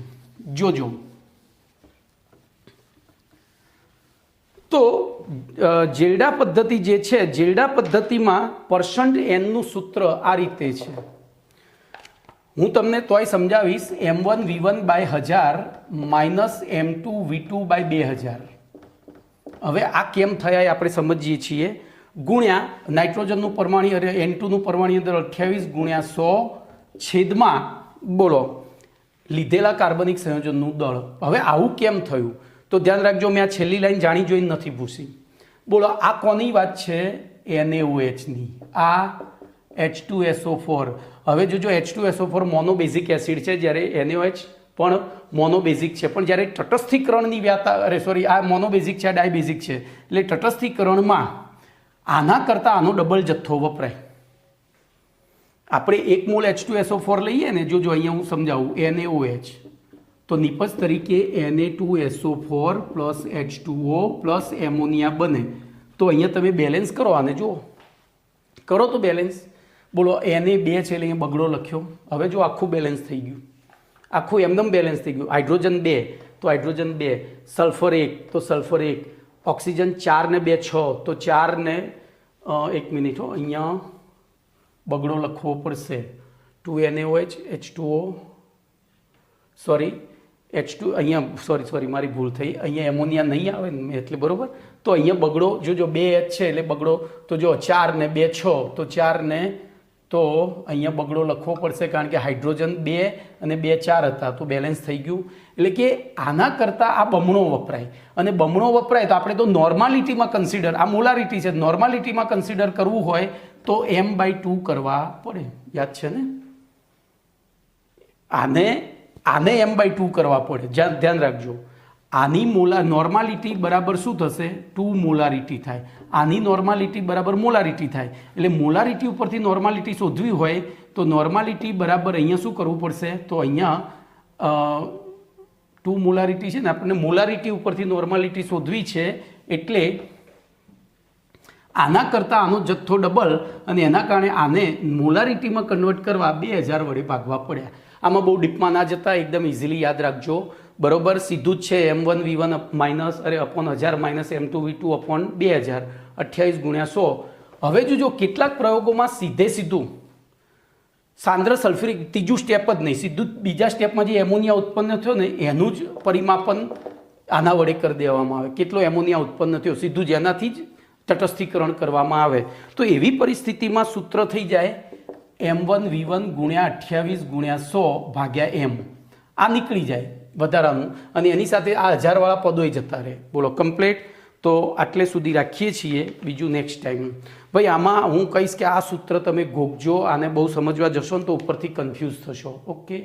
જોજો તો જેલ્ડા પદ્ધતિ જે છે, જેલ્ડા પદ્ધતિમાં %N નું સૂત્ર આ રીતે છે. હું તમને તોય સમજાવીશ. M1V1/1000 -M2 V2/2000. હવે આ કેમ થયા એ આપણે સમજીએ છીએ. ગુણ્યા નાઇટ્રોજનનું પરમાણુ N2નું પરમાણુ અંદર 28 ગુણ્યા 100 છેદમાં બોલો લીધેલા કાર્બનિક સંયોજનનું દળ. હવે આવું કેમ થયું તો ધ્યાન રાખજો, મેં આ છેલ્લી લાઈન જાણી જોઈને નથી પૂછી. બોલો આ કોની વાત છે? NaOHની. આ H2SO4. હવે જોજો H2SO4 મોનોબેઝિક એસિડ છે, જ્યારે NaOH પણ મોનોબેઝિક છે. પણ જ્યારે તટસ્થીકરણની આ મોનોબેઝિક છે, આ ડાયબેઝિક છે, એટલે તટસ્થીકરણમાં આના કરતાં આનો ડબલ જથ્થો વપરાય. આપણે 1 મોલ H2SO4 લઈએ ને, જોજો અહીંયા હું સમજાવું, NaOH તો નિપજ તરીકે Na2SO4 plus H2O plus ammonia બને. તો અહીંયા તમે બેલેન્સ કરો, આને જુઓ, કરો તો બેલેન્સ. બોલો Na 2 છે એટલે અહીંયા બગડો લખ્યો. હવે જો આખું બેલેન્સ થઈ ગયું, આખું એમદમ બેલેન્સ થઈ ગયું. હાઇડ્રોજન 2 તો હાઇડ્રોજન 2, સલ્ફર 1 તો સલ્ફર 1, ઓક્સિજન 4 ને 2 6 તો 4 ને 1 મિનિટ અહીંયા બગડો લખવો પડશે. 2 NaOH H2O સોરી H2 અહીંયા સોરી મારી ભૂલ થઈ. અહીંયા એમોનિયા નહીં આવે ને એટલે બરોબર. તો અહીંયા બગડો જો 2 H છે એટલે બગડો તો જો 4 ને 2 6 તો 4 ને તો અહીંયા બગડો લખવો પડશે, કારણ કે હાઇડ્રોજન 2 અને 2 4 હતા, તો બેલેન્સ થઈ ગયું. એટલે કે આના કરતાં આ બમણો વપરાય, અને બમણો વપરાય તો આપણે તો નોર્માલિટીમાં કન્સિડર, આ મોલારિટી છે, નોર્માલિટીમાં કન્સિડર કરવું હોય તો m/2 કરવા પડે. યાદ છે ને? આને m/2 કરવા પડે. ધ્યાન રાખજો, આની નોર્માલિટી બરાબર શું થશે? 2 મોલારિટી થાય. આની નોર્માલિટી બરાબર મોલારિટી થાય. એટલે મોલારિટી ઉપરથી નોર્માલિટી શોધવી હોય તો નોર્માલિટી બરાબર અહીંયા શું કરવું પડશે? તો અહીંયા 2 મોલારિટી છે ને, આપણને મોલારિટી ઉપરથી નોર્માલિટી શોધવી છે, એટલે આના કરતાં આનો જથ્થો ડબલ, અને એના કારણે આને મોલારિટીમાં કન્વર્ટ કરવા 2000 વડે ભાગવા પડ્યા. આમાં બહુ ડીપમાં ના જતા, એકદમ ઇઝીલી યાદ રાખજો. બરોબર, સીધું જ છે. m1v1 minus upon 1000 minus m2v2 upon 2000, 28 ગુણ્યા 100. હવે જોજો કેટલાક પ્રયોગોમાં સીધું સાંદ્ર સલ્ફ્યુરિક, ત્રીજું સ્ટેપ જ નહીં, સીધું બીજા સ્ટેપમાં જે એમોનિયા ઉત્પન્ન થયો ને એનું જ પરિમાપન આના વડે કરી દેવામાં આવે. કેટલો એમોનિયા ઉત્પન્ન થયો સીધું જ એનાથી જ તટસ્થીકરણ કરવામાં આવે. તો એવી પરિસ્થિતિમાં સૂત્ર થઈ જાય m1v1 ગુણ્યા 28 ગુણ્યા 100 ભાગ્યા m. આ નીકળી જાય વધારાનું, અને એની સાથે આ 1000 વાળા પદોય જતા રહે. બોલો, કમ્પ્લીટ. તો આટલે સુધી રાખીએ છીએ. બીજું નેક્સ્ટ ટાઈમ ભાઈ આમાં હું કહીશ કે આ સૂત્ર તમે ગોખજો, આને બહુ સમજવા જશો ને તો ઉપરથી કન્ફ્યુઝ થશો. ઓકે.